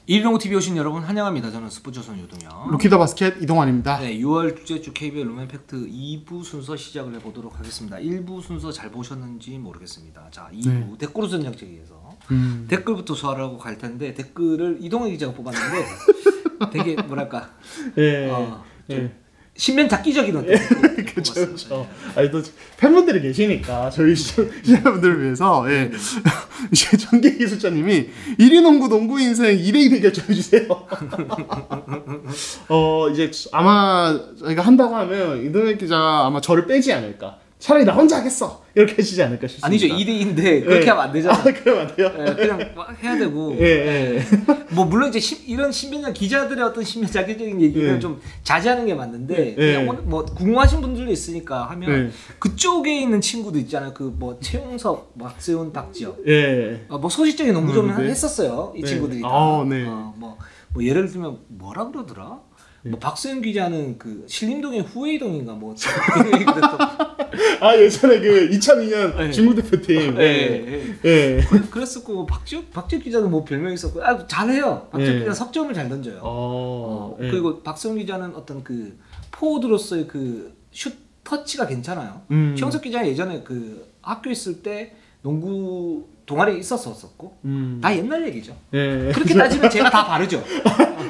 이리농구 TV 오신 여러분 환영합니다. 저는 스포츠조선 유동현, 루키더 바스켓 이동환입니다. 네, 6월 둘째 주 KBL 룸앤팩트 2부 순서 시작을 해보도록 하겠습니다. 1부 순서 잘 보셨는지 모르겠습니다. 자, 2부 댓글 우선 정책위에서 댓글부터 소화하고 갈 텐데, 댓글을 이동현 기자가 뽑았는데 되게 뭐랄까, 신변 잡기적인 어떤 그렇죠. 아니 또 팬분들이 계시니까 저희 시청자분들을 위해서 이제 전계 기술자님이 1위 농구 인생 2대 2대 결정해 주세요. 이제 아마 저희가 한다고 하면 이동현 기자가 아마 저를 빼지 않을까. 차라리 나 혼자 하겠어 이렇게 하시지 않을까 싶습니다. 아니죠, 2대2인데 그렇게 하면 안 되잖아. 그러면 안 돼요? 그냥 해야 되고. 뭐 물론 이제 이런 신변장 기자들의 어떤 신변 자기적인 얘기는 좀 자제하는 게 맞는데, 그냥 뭐 궁금하신 분들도 있으니까 하면 그쪽에 있는 친구도 있잖아요. 그 뭐 최용석, 박세훈, 박지혁, 뭐 소식적인 농구 좀 했었어요, 이 친구들이 다. 뭐 예를 들면 뭐라 그러더라? 뭐 박수현 기자는 그 신림동의 후웨이동인가 뭐 예전에 그 2002년 중국 대표팀 그랬었고, 박지혁 기자는 뭐 별명이 있었고, 잘해요. 박지혁 기자 석점을 잘 던져요. 그리고 박수현 기자는 어떤 그 포워드로서의 그 슛 터치가 괜찮아요. 최영석 기자는 예전에 그 학교 있을 때 농구 동아리에 있었었고, 다 옛날 얘기죠. 그렇게 따지면 제가 다 바르죠.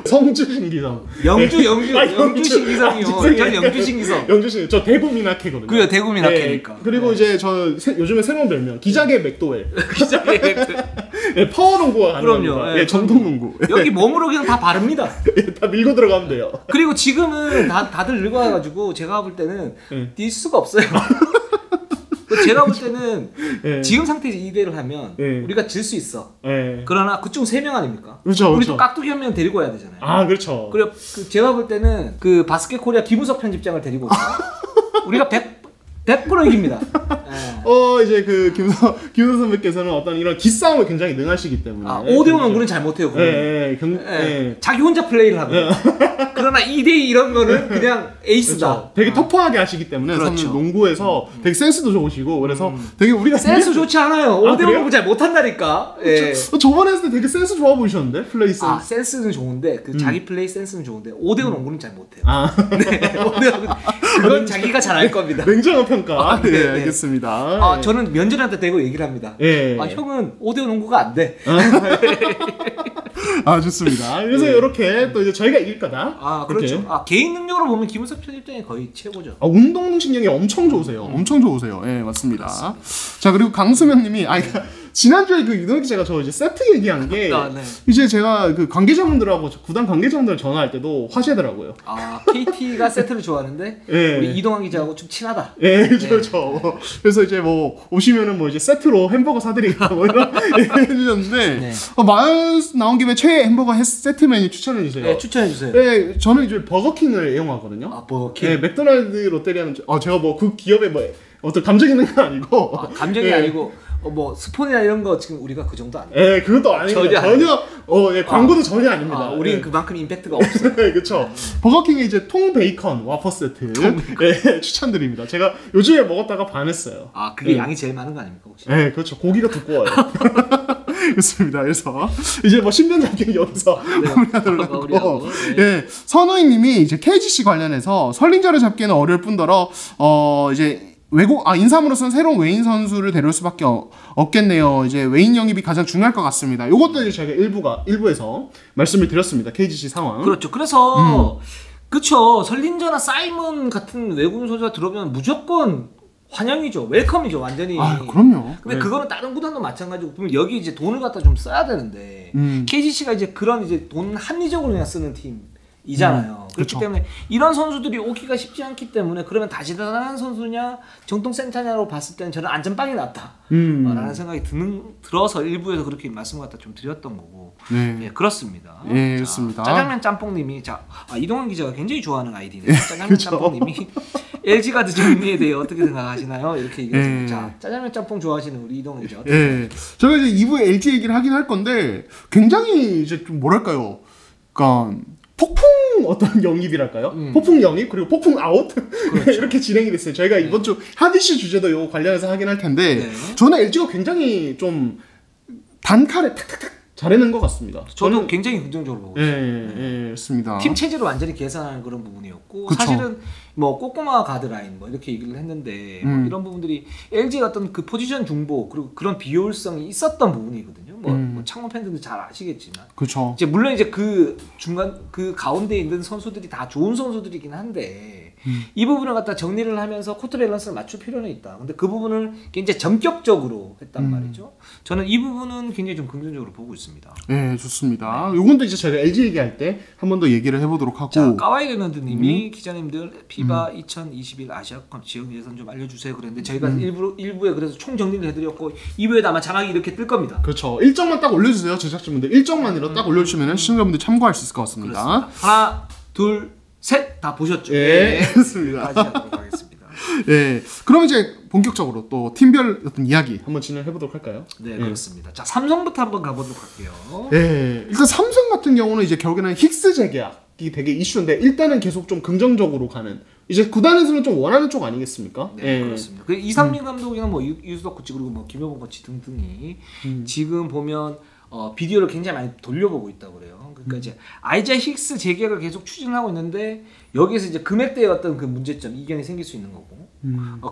성주 신기성. 영주 신기성이요. 저는 영주 신기성. 저 대구 미나케거든요. 그래요, 대구 미나케니까. 그리고 이제 저 요즘에 새로운 별명 기자계 맥도웰. 기자계 맥도웰. 파워 농구가 그럼요. 정통 농구. 여기 몸으로 그냥 다 바릅니다. 다 밀고 들어가면 돼요. 그리고 지금은 다들 늙어가지고 제가 볼 때는 뛸 수가 없어요. 제가 볼 때는 지금 상태에서 2대를 하면 우리가 질 수 있어. 그러나 그쪽 3명 아닙니까? 그렇죠. 우리도 깍두기 한 명 데리고 와야 되잖아요. 그렇죠. 그리고 제가 볼 때는 그 바스켓 코리아 김우석 편집장을 데리고 오죠. 우리가 100% 이깁니다. 이제 그 김우석 선배께서는 어떤 이런 기싸움을 굉장히 능하시기 때문에 5대5 농구는 잘 못해요. 자기 혼자 플레이를 하거든요. 그러나 2대2 이런 거는 그냥 에이스다. 그렇죠. 되게 터프하게 하시기 때문에 그렇죠. 농구에서 되게 센스도 좋으시고, 그래서 되게 우리가 센스 좋지 않아요. 5대5 농구 잘 못한다니까. 저번에 했을 때 되게 센스 좋아 보이셨는데, 플레이 센스. 센스는 좋은데 그 자기 플레이 센스는 좋은데 5대5 농구는 잘 못해요. 5대5 그건 자기가 잘할 겁니다. 냉정한 평가. 알겠습니다. 저는 면전한테 대고 얘기를 합니다. 형은 5대5 농구가 안 돼. 좋습니다. 그래서 이렇게 또 이제 저희가 이길 거다. 그렇죠. 개인 능력으로 보면 김은석 편집장이 거의 최고죠. 운동신경이 엄청 좋으세요. 엄청 좋으세요. 맞습니다. 그렇습니다. 자, 그리고 강수명님이 지난주에 그 이동현 기자가 저 이제 세트 얘기한 게 이제 제가 그 관계자분들하고 구단 관계자분들 전화할 때도 화제더라고요. KT가 세트를 좋아하는데 우리 이동환 기자하고 좀 친하다. 그렇죠. 그래서 이제 뭐 오시면은 뭐 이제 세트로 햄버거 사드리겠다 뭐 이런 얘기해 주셨는데, 말 나온 김에 최애 햄버거 세트 메뉴 추천해 주세요. 추천해 주세요. 저는 이제 버거킹을 애용하거든요. 버거킹. 맥도날드, 롯데리아는 제가 뭐 그 기업에 뭐 어떤 감정이 있는 건 아니고. 감정이 아니고 뭐 스폰이나 이런 거 지금 우리가 그 정도 아니에요. 그것도 아닙니다. 전혀 광고도 전혀 아닙니다. 우리는 그만큼 임팩트가 없어요. 그렇죠. 버거킹에 이제 통 베이컨 와퍼 세트 추천드립니다. 제가 요즘에 먹었다가 반했어요. 그게 양이 제일 많은 거 아닙니까 혹시? 그렇죠. 고기가 두꺼워요. 그렇습니다. 그래서 이제 뭐 신변장기 여기서 마무리하도록 하고, 선우이님이 이제 KGC 관련해서 설린자를 잡기는 어려울 뿐더러 이제 인삼으로서는 새로운 외인 선수를 데려올 수밖에 없겠네요. 이제 외인 영입이 가장 중요할 것 같습니다. 요것도 이제 제가 일부에서 말씀을 드렸습니다. KGC 상황. 그렇죠. 그래서 그렇죠. 설린저나 사이먼 같은 외국인 선수가 들어오면 무조건 환영이죠. 웰컴이죠, 완전히. 그럼요. 근데 그거는 다른 구단도 마찬가지고, 보면 여기 이제 돈을 갖다 좀 써야 되는데, KGC가 이제 그런 이제 돈 합리적으로 그냥 쓰는 팀이잖아요. 그렇기 그렇죠. 때문에 이런 선수들이 오기가 쉽지 않기 때문에, 그러면 다재다능한 선수냐 정통 센터냐로 봤을 때는 저는 안전빵이 낫다 라는 생각이 들어서 일부에서 그렇게 말씀 갖다 좀 드렸던 거고. 그렇습니다. 그렇습니다. 짜장면 짬뽕님이 이동환 기자가 굉장히 좋아하는 아이디네요. 짜장면 짬뽕님이 LG가 정리에 대해 어떻게 생각하시나요? 이렇게 얘기했습니다. 짜장면 짬뽕 좋아하시는 우리 이동환 기자. 저희가 이제 2부에 LG 얘기를 하긴 할 건데, 굉장히 이제 좀 뭐랄까요, 그러니까 폭풍 어떤 영입이랄까요? 폭풍 영입 그리고 폭풍 아웃 그렇죠. 이렇게 진행이 됐어요. 저희가 이번 주 핫이슈 주제도 이거 관련해서 하긴 할 텐데, 저는 LG가 굉장히 좀 단칼에 탁탁탁 잘해낸 것 같습니다. 저는 굉장히 긍정적으로 보고 있습니다. 예, 맞습니다. 팀 체제를 완전히 계산하는 그런 부분이었고 그쵸. 사실은 뭐 꼬꼬마 가드라인 뭐 이렇게 얘기를 했는데 뭐 이런 부분들이 LG가 어떤 그 포지션 중보 그리고 그런 비효율성이 있었던 부분이거든요. 뭐 창원 팬들도 잘 아시겠지만, 그렇죠. 이제 물론 이제 그 중간 그 가운데 있는 선수들이 다 좋은 선수들이긴 한데 이 부분을 갖다 정리를 하면서 코트 밸런스를 맞출 필요는 있다. 근데 그 부분을 굉장히 전격적으로 했단 말이죠. 저는 이 부분은 굉장히 좀 긍정적으로 보고 있습니다. 네, 좋습니다. 요건도 이제 저희가 LG 얘기할 때 한 번 더 얘기를 해보도록 하고. 자, 까와이 레너드님이 기자님들 피바 2021 아시아컵 지역 예선 좀 알려주세요 그랬는데 저희가 일부에 그래서 총 정리를 해드렸고 2부에도 아마 자막이 이렇게 뜰 겁니다. 그렇죠. 일정만 딱 올려주세요, 제작진분들. 일정만이라도 딱 올려주시면 시청자분들 참고할 수 있을 것 같습니다. 그렇습니다. 하나, 둘, 셋 다 보셨죠? 예, 그렇습니다. 다시 하도록 하겠습니다. 예, 그럼 이제 본격적으로 또 팀별 어떤 이야기 한번 진행해 보도록 할까요? 네, 그렇습니다. 자, 삼성부터 한번 가보도록 할게요. 예, 일단 삼성 같은 경우는 이제 결국에는 힉스 재계약이 되게 이슈인데 일단은 계속 좀 긍정적으로 가는. 이제 구단에서는 좀 원하는 쪽 아니겠습니까? 네, 그렇습니다. 그 이상민 감독이나 뭐 유수덕 코치 그리고 뭐 김효범 코치 등등이 지금 보면 비디오를 굉장히 많이 돌려보고 있다고 그래요. 그러니까 이제 아이자 힉스 재계약을 계속 추진하고 있는데 여기에서 이제 금액대의 어떤 그 문제점 이견이 생길 수 있는 거고,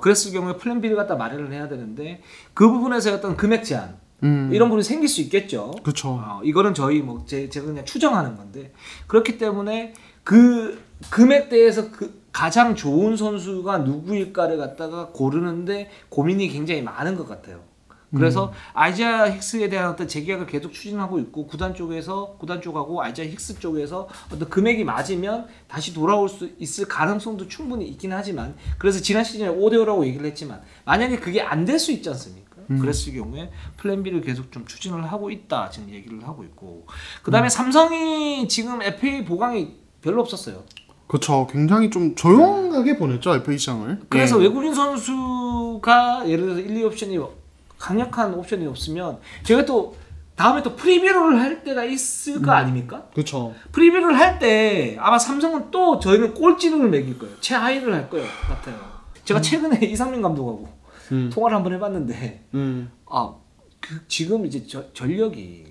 그랬을 경우에 플랜 B를 갖다 마련을 해야 되는데 그 부분에서 어떤 금액 제한 이런 부분이 생길 수 있겠죠. 그렇죠. 이거는 저희 뭐 제가 그냥 추정하는 건데 그렇기 때문에 그 금액대에서 그 가장 좋은 선수가 누구일까를 갖다가 고르는데 고민이 굉장히 많은 것 같아요. 그래서 아이자 힉스에 대한 어떤 재계약을 계속 추진하고 있고 구단 쪽하고 아이자 힉스 쪽에서 어떤 금액이 맞으면 다시 돌아올 수 있을 가능성도 충분히 있긴 하지만, 그래서 지난 시즌에 5대5라고 얘기를 했지만 만약에 그게 안 될 수 있지 않습니까? 그랬을 경우에 플랜 B를 계속 좀 추진을 하고 있다 지금 얘기를 하고 있고, 그 다음에 삼성이 지금 FA 보강이 별로 없었어요. 그렇죠. 굉장히 좀 조용하게 보냈죠, FA 시장을. 그래서 외국인 선수가 예를 들어서 1, 2옵션이 강력한 옵션이 없으면 저희가 또 다음에 또 프리뷰를 할 때가 있을 거 아닙니까? 그렇죠. 프리뷰를 할 때 아마 삼성은 또 저희는 꼴찌를 매길 거예요. 최하위를 할 거예요 같아요. 제가 최근에 이상민 감독하고 통화를 한번 해봤는데 지금 이제 전력이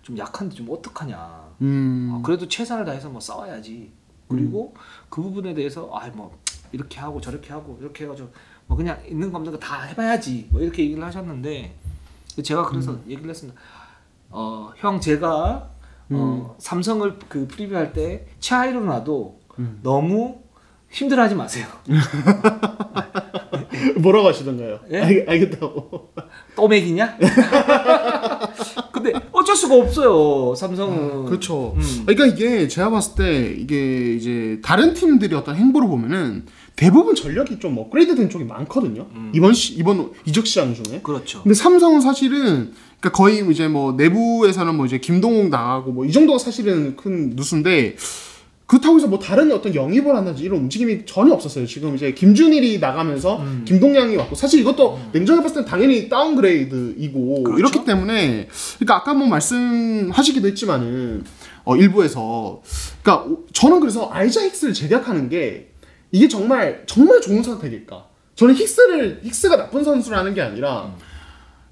좀 약한데 좀 어떡하냐. 그래도 최선을 다해서 뭐 싸워야지. 그리고 그 부분에 대해서 뭐 이렇게 하고 저렇게 하고 이렇게 해가지고 뭐 그냥 있는 감독은 다 해봐야지 뭐 이렇게 얘기를 하셨는데, 제가 그래서 얘기를 했습니다. 형 제가 삼성을 그 프리뷰할 때 최하위로 놔도 너무 힘들어하지 마세요. 뭐라고 하시던가요? 예? 알겠다고. 또 맥이냐? 근데 어쩔 수가 없어요, 삼성은. 그렇죠. 그러니까 이게 제가 봤을 때 이게 이제 다른 팀들의 어떤 행보를 보면은 대부분 전력이 좀 업그레이드된 쪽이 많거든요. 이번 이적 시장 중에. 그렇죠. 근데 삼성은 사실은 그러니까 거의 이제 뭐 내부에서는 뭐 이제 김동욱 나가고 뭐 이 정도가 사실은 큰 누수인데, 그렇다고 해서 뭐 다른 어떤 영입을 한다든지 이런 움직임이 전혀 없었어요. 지금 이제 김준일이 나가면서 김동양이 왔고, 사실 이것도 냉정히 봤을 땐 당연히 다운그레이드이고 그렇죠? 이렇기 때문에, 그러니까 아까 뭐 말씀하시기도 했지만은 일부에서, 그러니까 저는 그래서 아이자 힉스를 재계약하는 게 이게 정말 좋은 선택일까? 저는 힉스가 나쁜 선수라는 게 아니라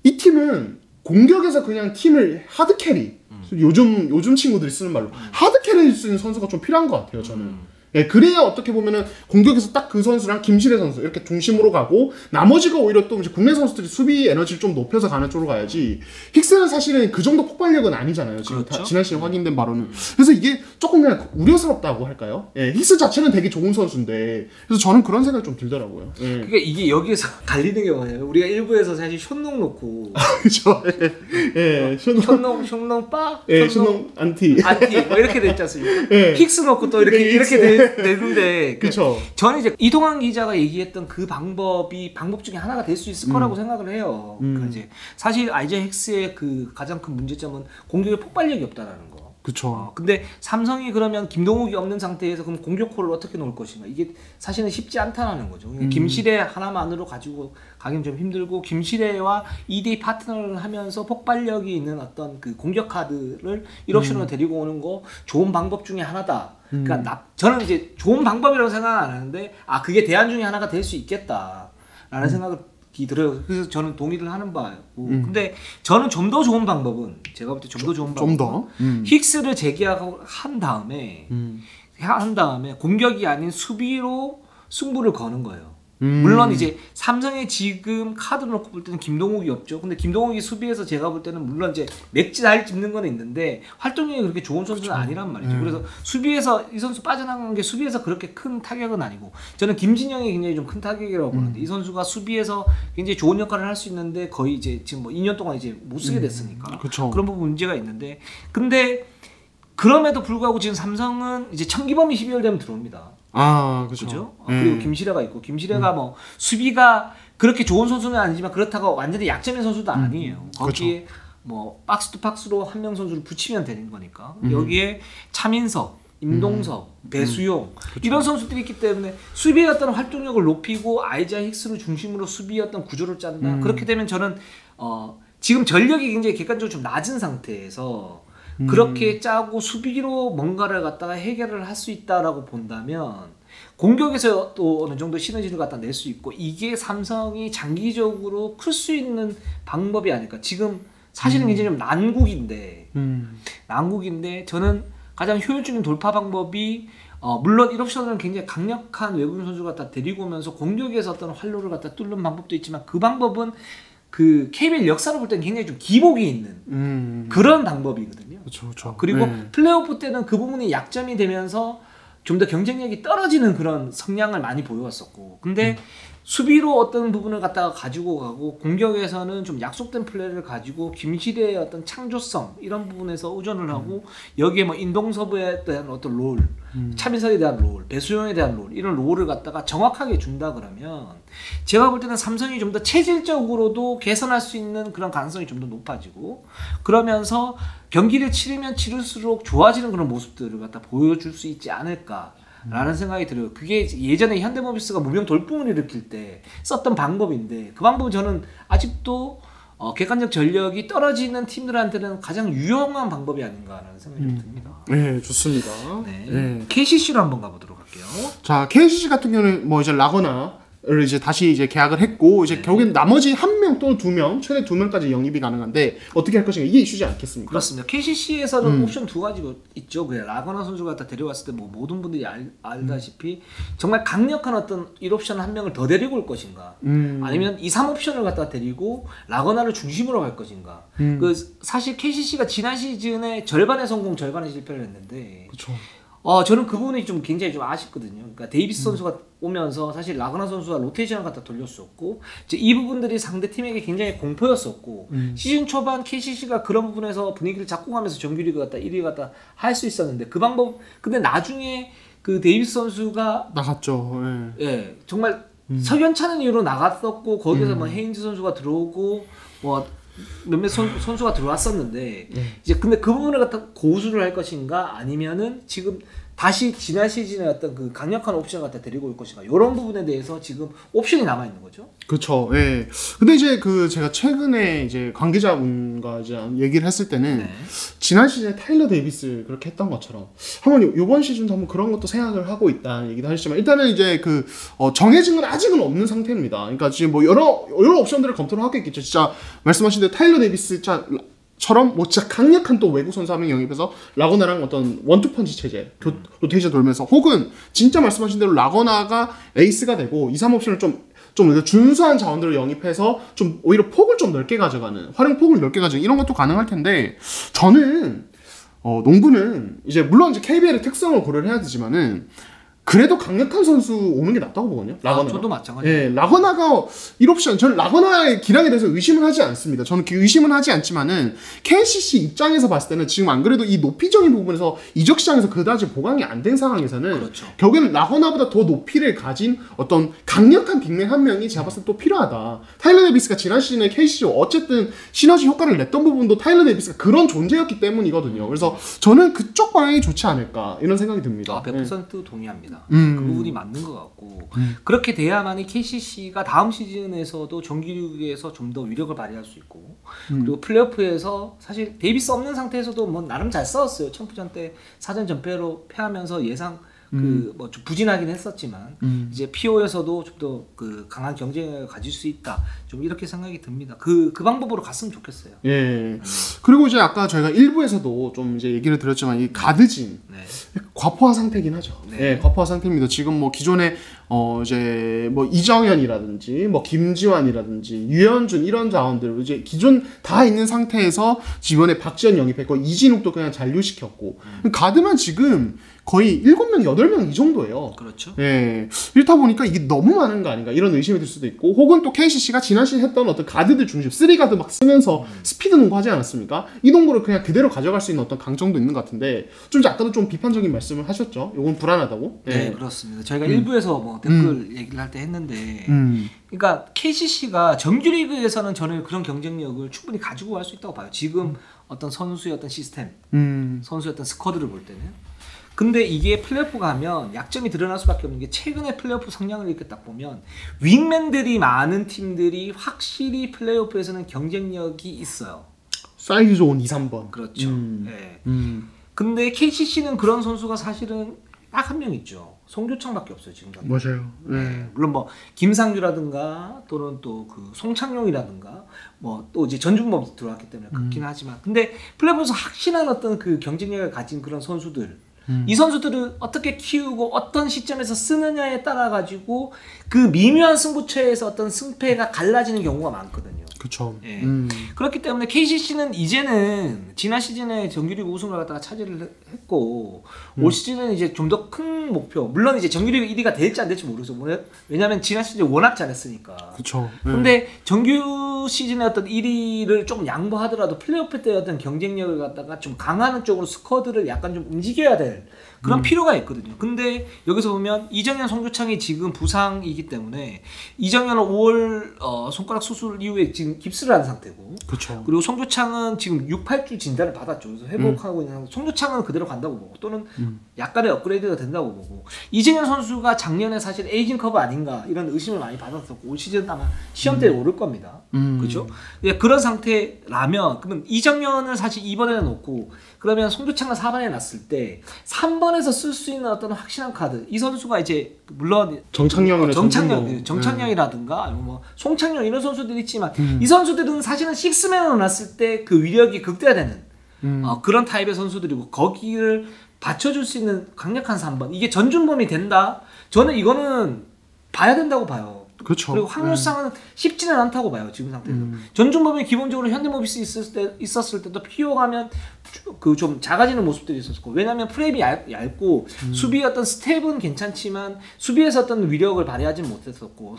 이 팀은 공격에서 그냥 팀을 하드 캐리, 요즘 친구들이 쓰는 말로 하드 캐리를 쓰는 선수가 좀 필요한 것 같아요, 저는. 예, 그래야 어떻게 보면은 공격에서 딱 그 선수랑 김실애 선수 이렇게 중심으로 가고, 나머지가 오히려 또 이제 국내 선수들이 수비 에너지를 좀 높여서 가는 쪽으로 가야지. 힉스는 사실은 그 정도 폭발력은 아니잖아요, 지금. 그렇죠? 지난 시즌 확인된 바로는. 그래서 이게 조금 그냥 우려스럽다고 할까요? 예, 힉스 자체는 되게 좋은 선수인데, 그래서 저는 그런 생각이 좀 들더라고요. 예. 그러니까 이게 여기에서 갈리는 게 뭐냐면, 우리가 일부에서 사실 션농 놓고 그렇죠. 예, 션농 빠, 예, 션농 안티 뭐 이렇게 됐지 않습니까? 예. 힉스 놓고 또 이렇게 되는데, 그렇죠. 저는 이제 이동환 기자가 얘기했던 그 방법 중에 하나가 될 수 있을 거라고 생각을 해요. 그러니까 이제 사실 아이자 힉스의 그 가장 큰 문제점은 공격에 폭발력이 없다라는 거. 그쵸. 근데 삼성이 그러면 김동욱이 없는 상태에서 그럼 공격코를 어떻게 놓을 것인가, 이게 사실은 쉽지 않다라는 거죠. 김실애 하나만으로 가지고 가긴 좀 힘들고, 김실애와 2대2 파트너를 하면서 폭발력이 있는 어떤 그 공격 카드를 1옵션으로 데리고 오는 거 좋은 방법 중에 하나다. 그러니까 저는 이제 좋은 방법이라고 생각은 안 하는데, 그게 대안 중에 하나가 될 수 있겠다라는 생각을 들어요. 그래서 저는 동의를 하는 바였고, 근데 저는 좀 더 좋은 방법은 제가 볼 때 좀 더 좋은 방법은 힉스를 재계약한 다음에 공격이 아닌 수비로 승부를 거는 거예요. 물론 이제 삼성의 지금 카드를 놓고 볼 때는 김동욱이 없죠. 근데 김동욱이 수비에서 제가 볼 때는 물론 이제 맥지 잘 짚는 건 있는데 활동력이 그렇게 좋은 선수는 아니란 말이죠. 그래서 수비에서 이 선수 빠져나간 게 수비에서 그렇게 큰 타격은 아니고, 저는 김진영이 굉장히 좀 큰 타격이라고 보는데 이 선수가 수비에서 굉장히 좋은 역할을 할 수 있는데 거의 이제 지금 뭐 2년 동안 이제 못 쓰게 됐으니까 그런 부분 문제가 있는데, 근데 그럼에도 불구하고 지금 삼성은 이제 천기범이 12월 되면 들어옵니다. 그죠? 그리고 김시래가 있고, 김시래가 뭐 수비가 그렇게 좋은 선수는 아니지만 그렇다고 완전히 약점의 선수도 아니에요. 거기에 뭐 박스 투 박스로 한 명 선수를 붙이면 되는 거니까. 여기에 차민석, 임동석, 배수용 이런 선수들이 있기 때문에 수비의 어떤 활동력을 높이고 아이자 힉스를 중심으로 수비의 어떤 구조를 짠다. 그렇게 되면 저는 지금 전력이 굉장히 객관적으로 좀 낮은 상태에서 그렇게 짜고 수비로 뭔가를 갖다가 해결을 할 수 있다라고 본다면 공격에서 또 어느 정도 시너지를 갖다 낼 수 있고, 이게 삼성이 장기적으로 클 수 있는 방법이 아닐까. 지금 사실은 굉장히 좀 난국인데 저는 가장 효율적인 돌파 방법이 물론 1옵션은 굉장히 강력한 외국인 선수 갖다 데리고 오면서 공격에서 어떤 활로를 갖다 뚫는 방법도 있지만, 그 방법은 그 KBL 역사로 볼 때는 굉장히 좀 기복이 있는 그런 방법이거든요. 그렇죠. 그리고 플레이오프 때는 그 부분이 약점이 되면서 좀 더 경쟁력이 떨어지는 그런 성향을 많이 보여왔었고, 근데 수비로 어떤 부분을 갖다가 가지고 가고 공격에서는 좀 약속된 플레이를 가지고 김시대의 어떤 창조성 이런 부분에서 의존을 하고, 여기에 뭐 인동섭에 대한 어떤 롤, 차민석에 대한 롤, 배수영에 대한 롤, 이런 롤을 갖다가 정확하게 준다 그러면 제가 볼 때는 삼성이 좀 더 체질적으로도 개선할 수 있는 그런 가능성이 좀 더 높아지고, 그러면서 경기를 치르면 치를수록 좋아지는 그런 모습들을 갖다 보여줄 수 있지 않을까라는 생각이 들어요. 그게 예전에 현대모비스가 무명 돌풍을 일으킬 때 썼던 방법인데, 그 방법은 저는 아직도 객관적 전력이 떨어지는 팀들한테는 가장 유용한 방법이 아닌가라는 생각이 좀 듭니다. 네, 좋습니다. 네. KCC로 한번 가보도록 할게요. 자, KCC 같은 경우는 뭐 이제 라거나를 이제 다시 이제 계약을 했고, 이제 결국엔 나머지 한 명 또는 2명, 최대 2명까지 영입이 가능한데 어떻게 할 것인가, 이게 이슈지 않겠습니까? 그렇습니다. KCC에서는 옵션 두 가지가 있죠. 그 라거나 선수가 다 데려왔을 때 뭐 모든 분들이 알다시피 정말 강력한 어떤 1옵션 한 명을 더 데리고 올 것인가, 아니면 2, 3옵션을 갖다 데리고 라거나를 중심으로 갈 것인가. 그 사실 KCC가 지난 시즌에 절반의 성공, 절반의 실패를 했는데, 그렇죠. 저는 그 부분이 좀 굉장히 좀 아쉽거든요. 그러니까 데이비스 선수가 오면서 사실 라그나 선수가 로테이션을 갖다 돌렸었고, 이제 이 부분들이 상대 팀에게 굉장히 공포였었고, 시즌 초반 KCC가 그런 부분에서 분위기를 잡고 가면서 정규리그 갖다 1위 갖다 할 수 있었는데, 그 방법, 근데 나중에 그 데이비스 선수가 나갔죠. 예, 정말 석연찮은 이유로 나갔었고, 거기서 뭐 헤인즈 선수가 들어오고 뭐 몇몇 선수가 들어왔었는데, 이제 근데 그 부분을 갖다 고수를 할 것인가, 아니면은 지금 다시 지난 시즌에 어떤 그 강력한 옵션을 갖다 데리고 올 것인가, 이런 부분에 대해서 지금 옵션이 남아 있는 거죠. 그렇죠. 예. 근데 이제 그 제가 최근에 이제 관계자분과 이제 얘기를 했을 때는 지난 시즌에 타일러 데이비스 그렇게 했던 것처럼 한번 이번 시즌도 한번 그런 것도 생각을 하고 있다는 얘기도 하시지만, 일단은 이제 그 정해진 건 아직은 없는 상태입니다. 그러니까 지금 뭐 여러 옵션들을 검토를 하고 있겠죠. 진짜 말씀하신 대로 타일러 데이비스 처럼 뭐 진짜 강력한 또 외국 선수 한 명 영입해서 라거나랑 어떤 원투펀치 체제 로테이션 돌면서, 혹은 진짜 말씀하신 대로 라거나가 에이스가 되고 2, 3옵션을 좀 준수한 자원들을 영입해서 좀 오히려 폭을 좀 넓게 가져가는, 활용 폭을 넓게 가져가는 이런 것도 가능할 텐데, 저는 농구는 이제 물론 이제 KBL의 특성을 고려를 해야 되지만은 그래도 강력한 선수 오는 게 낫다고 보거든요. 라거나. 저도 마찬가지예요. 예, 라거나가 1옵션. 저는 라거나의 기량에 대해서 의심은 하지 않습니다. 저는 의심은 하지 않지만은 KCC 입장에서 봤을 때는 지금 안 그래도 이 높이적인 부분에서 이적 시장에서 그다지 보강이 안 된 상황에서는, 그렇죠. 결국에는 라거나보다 더 높이를 가진 어떤 강력한 빅맨 한 명이 제가 봤을 때 또 필요하다. 타일러 데이비스가 지난 시즌에 KCC 어쨌든 시너지 효과를 냈던 부분도 타일러 데이비스가 그런 존재였기 때문이거든요. 그래서 저는 그쪽 방향이 좋지 않을까 이런 생각이 듭니다. 100% 동의합니다. 그 부분이 맞는 것 같고, 그렇게 돼야만이 KCC가 다음 시즌에서도 정규리그에서 좀 더 위력을 발휘할 수 있고, 그리고 플레이오프에서 사실 데이비스 없는 상태에서도 뭐 나름 잘 싸웠어요. 청프전 때 4전 전패로 패하면서 예상 뭐 좀 부진하긴 했었지만 이제 PO에서도 좀 더 그 강한 경쟁력을 가질 수 있다. 좀 이렇게 생각이 듭니다. 그 방법으로 갔으면 좋겠어요. 예. 그리고 이제 아까 저희가 1부에서도 좀 이제 얘기를 드렸지만 이 가드진 과포화 상태긴 하죠. 네, 과포화 상태입니다. 지금 뭐 기존에 이제 뭐 이정현이라든지 뭐 김지환이라든지 유현준 이런 자원들 이제 기존 다 있는 상태에서 이번에 박지현 영입했고 이진욱도 그냥 잔류시켰고 가드만 지금 거의 7명, 8명 이 정도예요. 그렇죠. 예. 이렇다 보니까 이게 너무 많은 거 아닌가 이런 의심이 들 수도 있고 혹은 또 KCC가 지난 시즌 했던 어떤 가드들 중심 3가드 막 쓰면서 스피드 농구하지 않았습니까? 이 농구를 그냥 그대로 가져갈 수 있는 어떤 강점도 있는 것 같은데 좀 아까도 좀 비판적인 말씀을 하셨죠. 이건 불안하다고. 네, 예. 그렇습니다. 저희가 1부에서 뭐 댓글 얘기를 할 때 했는데 그러니까 KCC가 정규리그에서는 저는 그런 경쟁력을 충분히 가지고 갈 수 있다고 봐요. 지금 어떤 선수의 어떤 시스템, 선수의 어떤 스쿼드를 볼 때는. 근데 이게 플레이오프 가면 약점이 드러날 수밖에 없는 게 최근에 플레이오프 성향을 이렇게 딱 보면 윙맨들이 많은 팀들이 확실히 플레이오프에서는 경쟁력이 있어요. 사이즈 좋은 2, 3번. 그렇죠. 네. 근데 KCC는 그런 선수가 사실은 딱 한 명 있죠. 송교창밖에 없어요 지금. 맞아요. 네. 물론 뭐 김상규라든가 또는 또 그 송창용이라든가 뭐 또 이제 전준범 들어왔기 때문에 그렇긴 하지만 근데 플레이오프에서 확실한 어떤 그 경쟁력을 가진 그런 선수들. 이 선수들을 어떻게 키우고 어떤 시점에서 쓰느냐에 따라 가지고 그 미묘한 승부처에서 어떤 승패가 갈라지는 경우가 많거든요. 그렇죠. 예. 그렇기 때문에 KCC는 이제는 지난 시즌에 정규리그 우승을 갖다가 차지를 했고 올 시즌은 이제 좀 더 큰 목표. 물론 이제 정규리그 1위가 될지 안 될지 모르겠어. 왜냐하면 지난 시즌 워낙 잘했으니까. 그렇죠. 근데 정규 시즌의 어떤 1위를 좀 양보하더라도 플레이오프 때 어떤 경쟁력을 갖다가 좀 강화하는 쪽으로 스쿼드를 약간 좀 움직여야 될 그런 필요가 있거든요. 근데 여기서 보면 이정현, 송교창이 지금 부상이기 때문에 이정현은 5월 손가락 수술 이후에 지금 깁스를 한 상태고, 그렇죠. 그리고 송교창은 지금 6, 8주 진단을 받았죠. 그래서 회복하고 있는 상태. 송교창은 그대로 간다고 보고 또는 약간의 업그레이드가 된다고 보고 이정현 선수가 작년에 사실 에이징 커브 아닌가 이런 의심을 많이 받았었고 올 시즌 아마 시험대에 오를 겁니다. 그렇죠? 예, 그런 상태라면 그러면 이정현을 사실 2번에 놓고 그러면 송교창을 4번에 놨을 때 3번에서 쓸 수 있는 어떤 확실한 카드 이 선수가 이제 물론 정창영이라든가 뭐 송창영 이런 선수들이 있지만 이 선수들은 사실은 식스맨으로 놨을 때 그 위력이 극대화되는 그런 타입의 선수들이고 거기를 받쳐줄 수 있는 강력한 3번 이게 전준범이 된다? 저는 이거는 봐야 된다고 봐요. 그렇죠. 그리고 확률상은 쉽지는 않다고 봐요 지금 상태에서. 전준범이 기본적으로 현대모비스 있었을 때도 피오 가면 그 좀 작아지는 모습들이 있었고 왜냐하면 프레임이 얇고 수비의 어떤 스텝은 괜찮지만 수비에서 어떤 위력을 발휘하지는 못했었고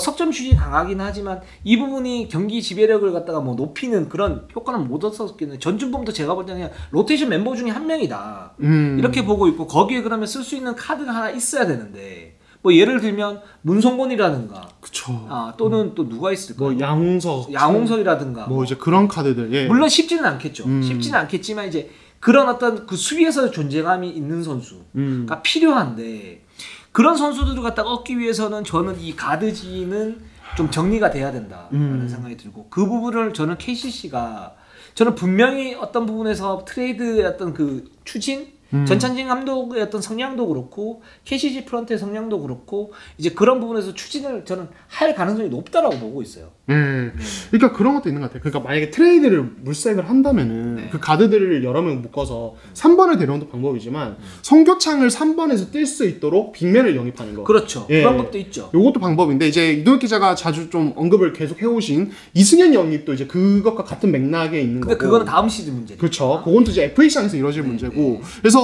석점 슛이 강하긴 하지만 이 부분이 경기 지배력을 갖다가 뭐 높이는 그런 효과는 못 얻었었겠는데 전준범도 제가 볼 때는 그냥 로테이션 멤버 중에 한 명이다 이렇게 보고 있고 거기에 그러면 쓸 수 있는 카드가 하나 있어야 되는데. 뭐 예를 들면 문성곤이라든가, 그쵸. 또는 또 누가 있을까요? 뭐 양홍석이라든가, 뭐 이제 그런 카드들. 예. 물론 쉽지는 않겠죠. 쉽지는 않겠지만 이제 그런 어떤 그 수비에서 존재감이 있는 선수가 필요한데 그런 선수들을 갖다가 얻기 위해서는 저는 이 가드진은 좀 정리가 돼야 된다라는 생각이 들고 그 부분을 저는 KCC가 저는 분명히 어떤 부분에서 트레이드의 어떤 그 추진 전찬진 감독의 어떤 성향도 그렇고 KCC 프런트의 성향도 그렇고 이제 그런 부분에서 추진을 저는 할 가능성이 높다라고 보고 있어요. 그러니까 그런 것도 있는 것 같아요. 그러니까 만약에 트레이드를 물색을 한다면은 그 가드들을 여러 명 묶어서 3번을 데려온도 방법이지만 성교창을 3번에서 뛸 수 있도록 빅맨을 영입하는 거. 그렇죠. 그 방법도 있죠. 요것도 방법인데 이제 이동혁 기자가 자주 좀 언급을 계속 해오신 이승현 영입도 이제 그것과 같은 맥락에 있는 거고. 근데 그거는 다음 시즌 문제죠. 그렇죠. 그건 또 이제 FA시장에서 이루어질 문제고. 그래서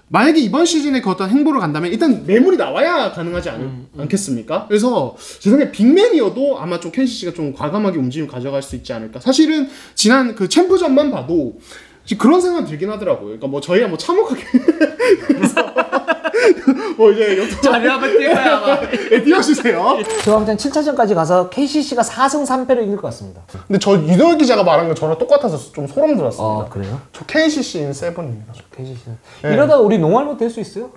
만약에 이번 시즌에 그 어떤 행보를 간다면 일단 매물이 나와야 가능하지 않겠습니까? 그래서 제 생각에 빅맨이어도 아마 좀 KCC가 좀 과감하게 움직임 가져갈 수 있지 않을까. 사실은 지난 그 챔프전만 봐도 그런 생각 들긴 하더라고요. 그러니까 뭐 저희가 뭐 참혹하게 그래서 뭐 이제 자리 한번 띄워야 띄워주세요. 제가 볼 땐 7차전까지 가서 KCC가 4승 3패로 이길 것 같습니다. 근데 저 이동혁 기자가 말한 거 저랑 똑같아서 좀 소름 돋았습니다. 그래요? 저 KCC인 7입니다. KCC는 이러다가 우리 농활모 될 수 있어요?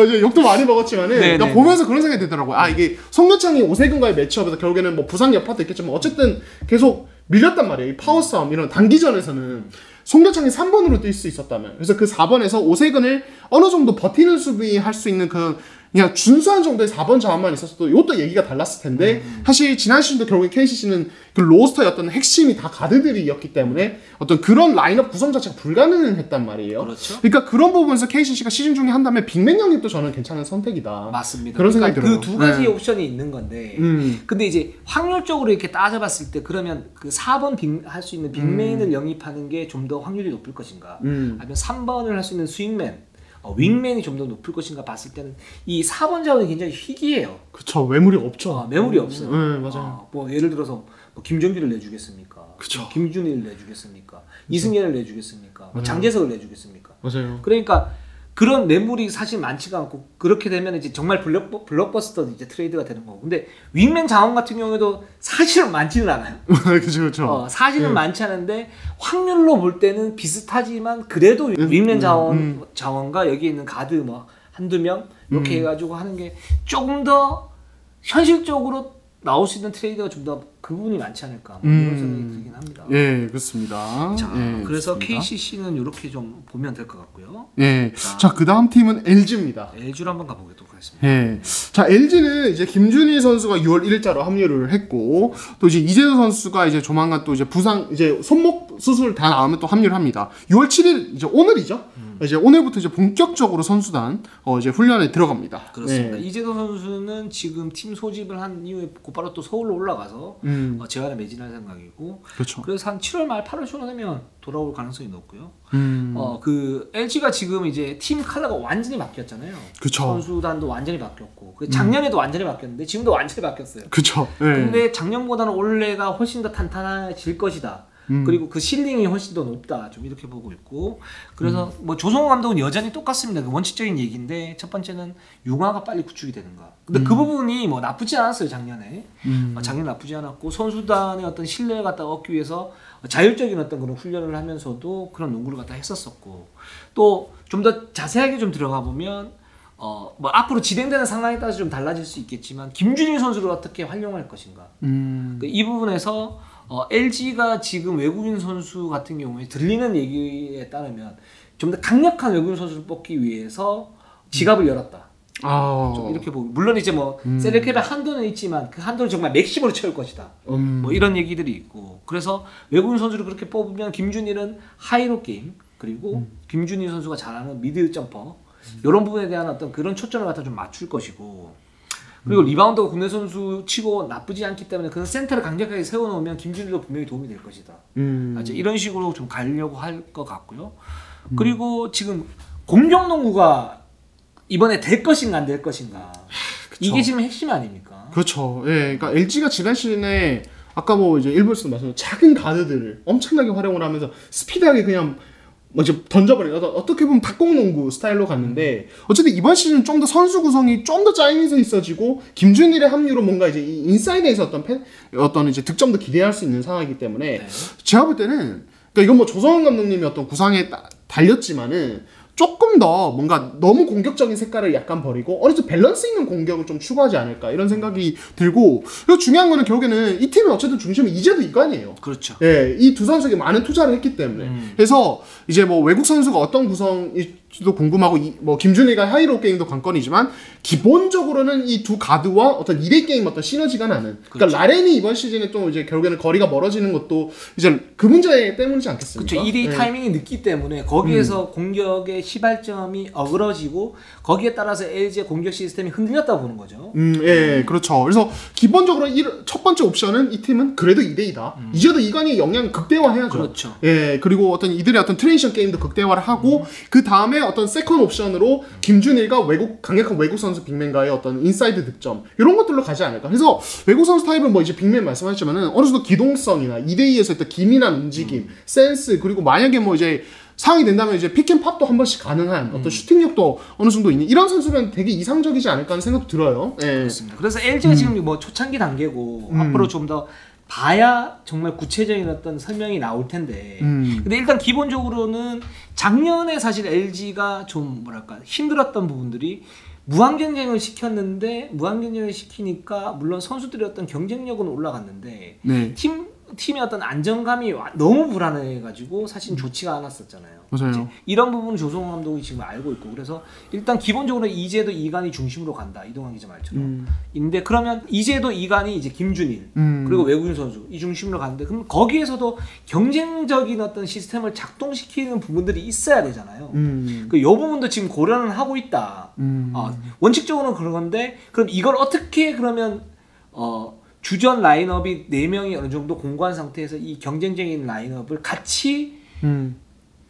이제 욕도 많이 먹었지만은 그러니까 보면서 그런 생각이 들더라고요. 이게 송교창이 오세근과의 매치업에서 결국에는 뭐 부상 여파도 있겠지만 어쨌든 계속 밀렸단 말이에요. 이 파워 싸움 이런 단기전에서는. 송교창이 3번으로 뛸 수 있었다면, 그래서 그 4번에서 오세근을 어느 정도 버티는 수비할 수 있는 그냥 준수한 정도의 4번 자원만 있었어도 이것도 얘기가 달랐을 텐데 사실 지난 시즌도 결국에 KCC는 그 로스터의 어떤 핵심이 다 가드들이었기 때문에 어떤 그런 라인업 구성 자체가 불가능했단 말이에요. 그렇죠. 그러니까 그런 부분에서 KCC가 시즌 중에 한다면 빅맨 영입도 저는 괜찮은 선택이다. 맞습니다. 그런 그러니까 생각이 들어요. 그 두 가지 옵션이 있는 건데 근데 이제 확률적으로 이렇게 따져봤을 때 그러면 그 4번 할 수 있는 빅맨을 영입하는 게 좀 더 확률이 높을 것인가 아니면 3번을 할 수 있는 스윙맨 윙맨이 좀 더 높을 것인가 봤을 때는 이 4번 자원이 굉장히 희귀해요. 그쵸. 매물이 없죠. 매물이 없어요. 네, 맞아요. 뭐 예를 들어서 뭐 김정규를 내주겠습니까? 그쵸. 김준일을 내주겠습니까? 이승열을 내주겠습니까? 장재석을 내주겠습니까? 맞아요. 그러니까 그런 매물이 사실 많지가 않고 그렇게 되면 이제 정말 블록버스터 이제 트레이드가 되는 거고. 근데 윙맨 자원 같은 경우에도 사실은 많지는 않아요. 그렇죠. 사실은 많지 않은데 확률로 볼 때는 비슷하지만 그래도 윙맨 자원과 여기 있는 가드 뭐 한두 명 이렇게 해가지고 하는 게 조금 더 현실적으로 나올 수 있는 트레이드가 좀 더 그 부분이 많지 않을까 이런 생각이 들긴 합니다. 예, 그렇습니다. 자, 예, 그래서 그렇습니다. KCC는 이렇게 좀 보면 될 것 같고요. 예, 자, 그 다음 팀은 LG입니다. LG로 한번 가보도록 하겠습니다. 예, 자, LG는 이제 김준일 선수가 6월 1일자로 합류를 했고, 또 이제 이재도 선수가 이제 조만간 또 이제 부상, 이제 손목 수술 다 나오면 또 합류를 합니다. 6월 7일, 이제 오늘이죠? 이제 오늘부터 이제 본격적으로 선수단, 이제 훈련에 들어갑니다. 그렇습니다. 예. 이재도 선수는 지금 팀 소집을 한 이후에 곧바로 또 서울로 올라가서 재활에 매진할 생각이고, 그렇죠. 그래서 한 7월 말 8월 초나 되면 돌아올 가능성이 높고요. 그 LG가 지금 이제 팀 컬러가 완전히 바뀌었잖아요. 그쵸. 선수단도 완전히 바뀌었고, 작년에도 완전히 바뀌었는데 지금도 완전히 바뀌었어요. 그쵸. 예. 근데 작년보다는 올해가 훨씬 더 탄탄해질 것이다. 그리고 그 실링이 훨씬 더 높다. 좀 이렇게 보고 있고. 그래서 뭐 조성호 감독은 여전히 똑같습니다. 그 원칙적인 얘기인데 첫 번째는 융화가 빨리 구축이 되는가. 근데 그 부분이 뭐 나쁘지 않았어요. 작년에. 작년 나쁘지 않았고 선수단의 어떤 신뢰를 갖다 얻기 위해서 자율적인 어떤 그런 훈련을 하면서도 그런 농구를 갖다 했었었고. 또 좀 더 자세하게 좀 들어가 보면 뭐 앞으로 진행되는 상황에 따라서 좀 달라질 수 있겠지만 김준일 선수를 어떻게 활용할 것인가. 이 부분에서 LG가 지금 외국인 선수 같은 경우에 들리는 얘기에 따르면 좀 더 강력한 외국인 선수를 뽑기 위해서 지갑을 열었다. 좀 이렇게 보고 물론 이제 뭐 셀렉캡에 한도는 있지만 그 한도를 정말 맥심으로 채울 것이다. 뭐 이런 얘기들이 있고 그래서 외국인 선수를 그렇게 뽑으면 김준일은 하이로 게임 그리고 김준일 선수가 잘하는 미드 점퍼 이런 부분에 대한 어떤 그런 초점을 갖다 좀 맞출 것이고. 그리고 리바운드가 국내 선수 치고 나쁘지 않기 때문에 그런 센터를 강력하게 세워놓으면 김준일도 분명히 도움이 될 것이다. 이런 식으로 좀 가려고 할 것 같고요. 그리고 지금 공격 농구가 이번에 될 것인가 안 될 것인가. 이게 지금 핵심 아닙니까? 그렇죠. 예, 그러니까 LG가 지난 시즌에 아까 뭐 이제 일부에서도 말씀드린 작은 가드들을 엄청나게 활용을 하면서 스피드하게 그냥 이제 던져버리는 어떻게 보면 탁공농구 스타일로 갔는데 어쨌든 이번 시즌 좀 더 선수 구성이 좀 더 짜임새 있어지고 김준일의 합류로 뭔가 이제 이 인사이드에서 어떤 이제 득점도 기대할 수 있는 상황이기 때문에 제가 볼 때는 그러니까 이건 뭐 조성환 감독님이 어떤 구상에 달렸지만은 조금 더 뭔가 너무 공격적인 색깔을 약간 버리고 어느 정도 밸런스 있는 공격을 좀 추구하지 않을까 이런 생각이 들고 그리고 중요한 거는 결국에는 이 팀의 어쨌든 중심은 이제도 이관이에요. 그렇죠. 예, 이 두 선수에게 많은 투자를 했기 때문에 그래서 이제 뭐 외국 선수가 어떤 구성일지도 궁금하고 뭐 김준일과 하이로 게임도 관건이지만 기본적으로는 이 두 가드와 어떤 2대 게임 어떤 시너지가 나는 그러니까 그렇죠. 라렌이 이번 시즌에 또 이제 결국에는 거리가 멀어지는 것도 이제 그 문제 때문이지 않겠습니까? 그렇죠. 2대2 예. 타이밍이 늦기 때문에 거기에서 공격의 시발점이 어그러지고 거기에 따라서 LG의 공격 시스템이 흔들렸다고 보는 거죠. 예, 그렇죠. 그래서 기본적으로 첫 번째 옵션은 이 팀은 그래도 2대2다. 이제도 이관이 영향을 극대화해야죠. 그렇죠. 예, 그리고 어떤 이들의 어떤 트랜지션 게임도 극대화를 하고 그 다음에 어떤 세컨 옵션으로 김준일과 강력한 외국 선수 빅맨과의 어떤 인사이드 득점 이런 것들로 가지 않을까. 그래서 외국 선수 타입은 뭐 이제 빅맨 말씀하셨지만은 어느 정도 기동성이나 2대2에서 일단 기민한 움직임, 센스 그리고 만약에 뭐 이제 상황이 된다면 이제 픽앤팝도 한 번씩 가능한 어떤 슈팅력도 어느 정도 있는 이런 선수면 되게 이상적이지 않을까 하는 생각도 들어요. 예. 그렇습니다. 그래서 LG가 지금 뭐 초창기 단계고 앞으로 좀 더 봐야 정말 구체적인 어떤 설명이 나올 텐데 근데 일단 기본적으로는 작년에 사실 LG가 좀 뭐랄까 힘들었던 부분들이 무한 경쟁을 시켰는데 무한 경쟁을 시키니까 물론 선수들의 어떤 경쟁력은 올라갔는데 네. 팀 팀의 어떤 안정감이 너무 불안해가지고 사실 좋지가 않았었잖아요. 맞아요. 이런 부분은 조성호 감독이 지금 알고 있고 그래서 일단 기본적으로 이재도 이관이 중심으로 간다. 이동환 기자 말처럼. 인데 그러면 이재도 이관이 이제 김준일 그리고 외국인 선수 이 중심으로 가는데 그럼 거기에서도 경쟁적인 어떤 시스템을 작동시키는 부분들이 있어야 되잖아요. 그 요 부분도 지금 고려는 하고 있다. 원칙적으로는 그런 건데 그럼 이걸 어떻게 그러면 주전 라인업이 4명이 어느 정도 공고한 상태에서 이 경쟁적인 라인업을 같이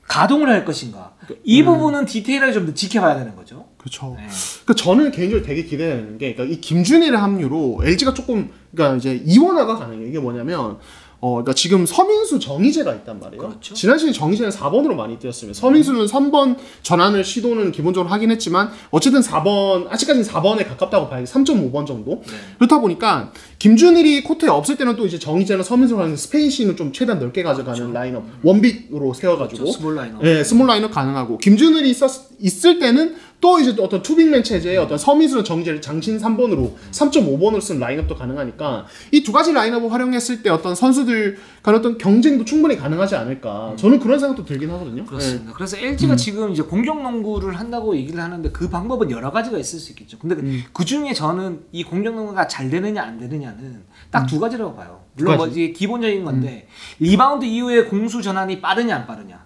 가동을 할 것인가. 이 부분은 디테일하게 좀 더 지켜봐야 되는 거죠. 그렇죠. 네. 그러니까 저는 개인적으로 되게 기대되는 게, 그러니까 이 김준일의 합류로 LG가 조금, 그러니까 이제 이원화가 가능해요. 이게 뭐냐면, 그러니까 지금 서민수 정희재가 있단 말이에요. 그렇죠. 지난 시즌 정희재는 4번으로 많이 뛰었습니다. 서민수는 3번 전환을 시도는 기본적으로 하긴 했지만 어쨌든 4번 아직까지는 4번에 가깝다고 봐야지 3.5번 정도. 네. 그렇다 보니까 김준일이 코트에 없을 때는 또 이제 정희재나 서민수가 하는 스페인 씬을 좀 최대한 넓게 가져가는 그렇죠. 라인업 원빅으로 세워가지고 그렇죠. 스몰 라인업. 네, 스몰 라인업 가능하고 김준일이 있을 때는 또 이제 어떤 투빅맨 체제의 어떤 서민수나 정희재를 장신 3번으로 3.5번으로 쓴 라인업도 가능하니까 이 두 가지 라인업을 활용했을 때 어떤 선수들 간 어떤 경쟁도 충분히 가능하지 않을까. 저는 그런 생각도 들긴 하거든요. 그렇습니다. 네. 그래서 LG가 지금 이제 공격 농구를 한다고 얘기를 하는데 그 방법은 여러 가지가 있을 수 있겠죠. 근데 그 중에 저는 이 공격 농구가 잘 되느냐 안 되느냐는 딱 두 가지라고 봐요. 물론 뭐 이제 기본적인 건데 리바운드 이후에 공수 전환이 빠르냐 안 빠르냐.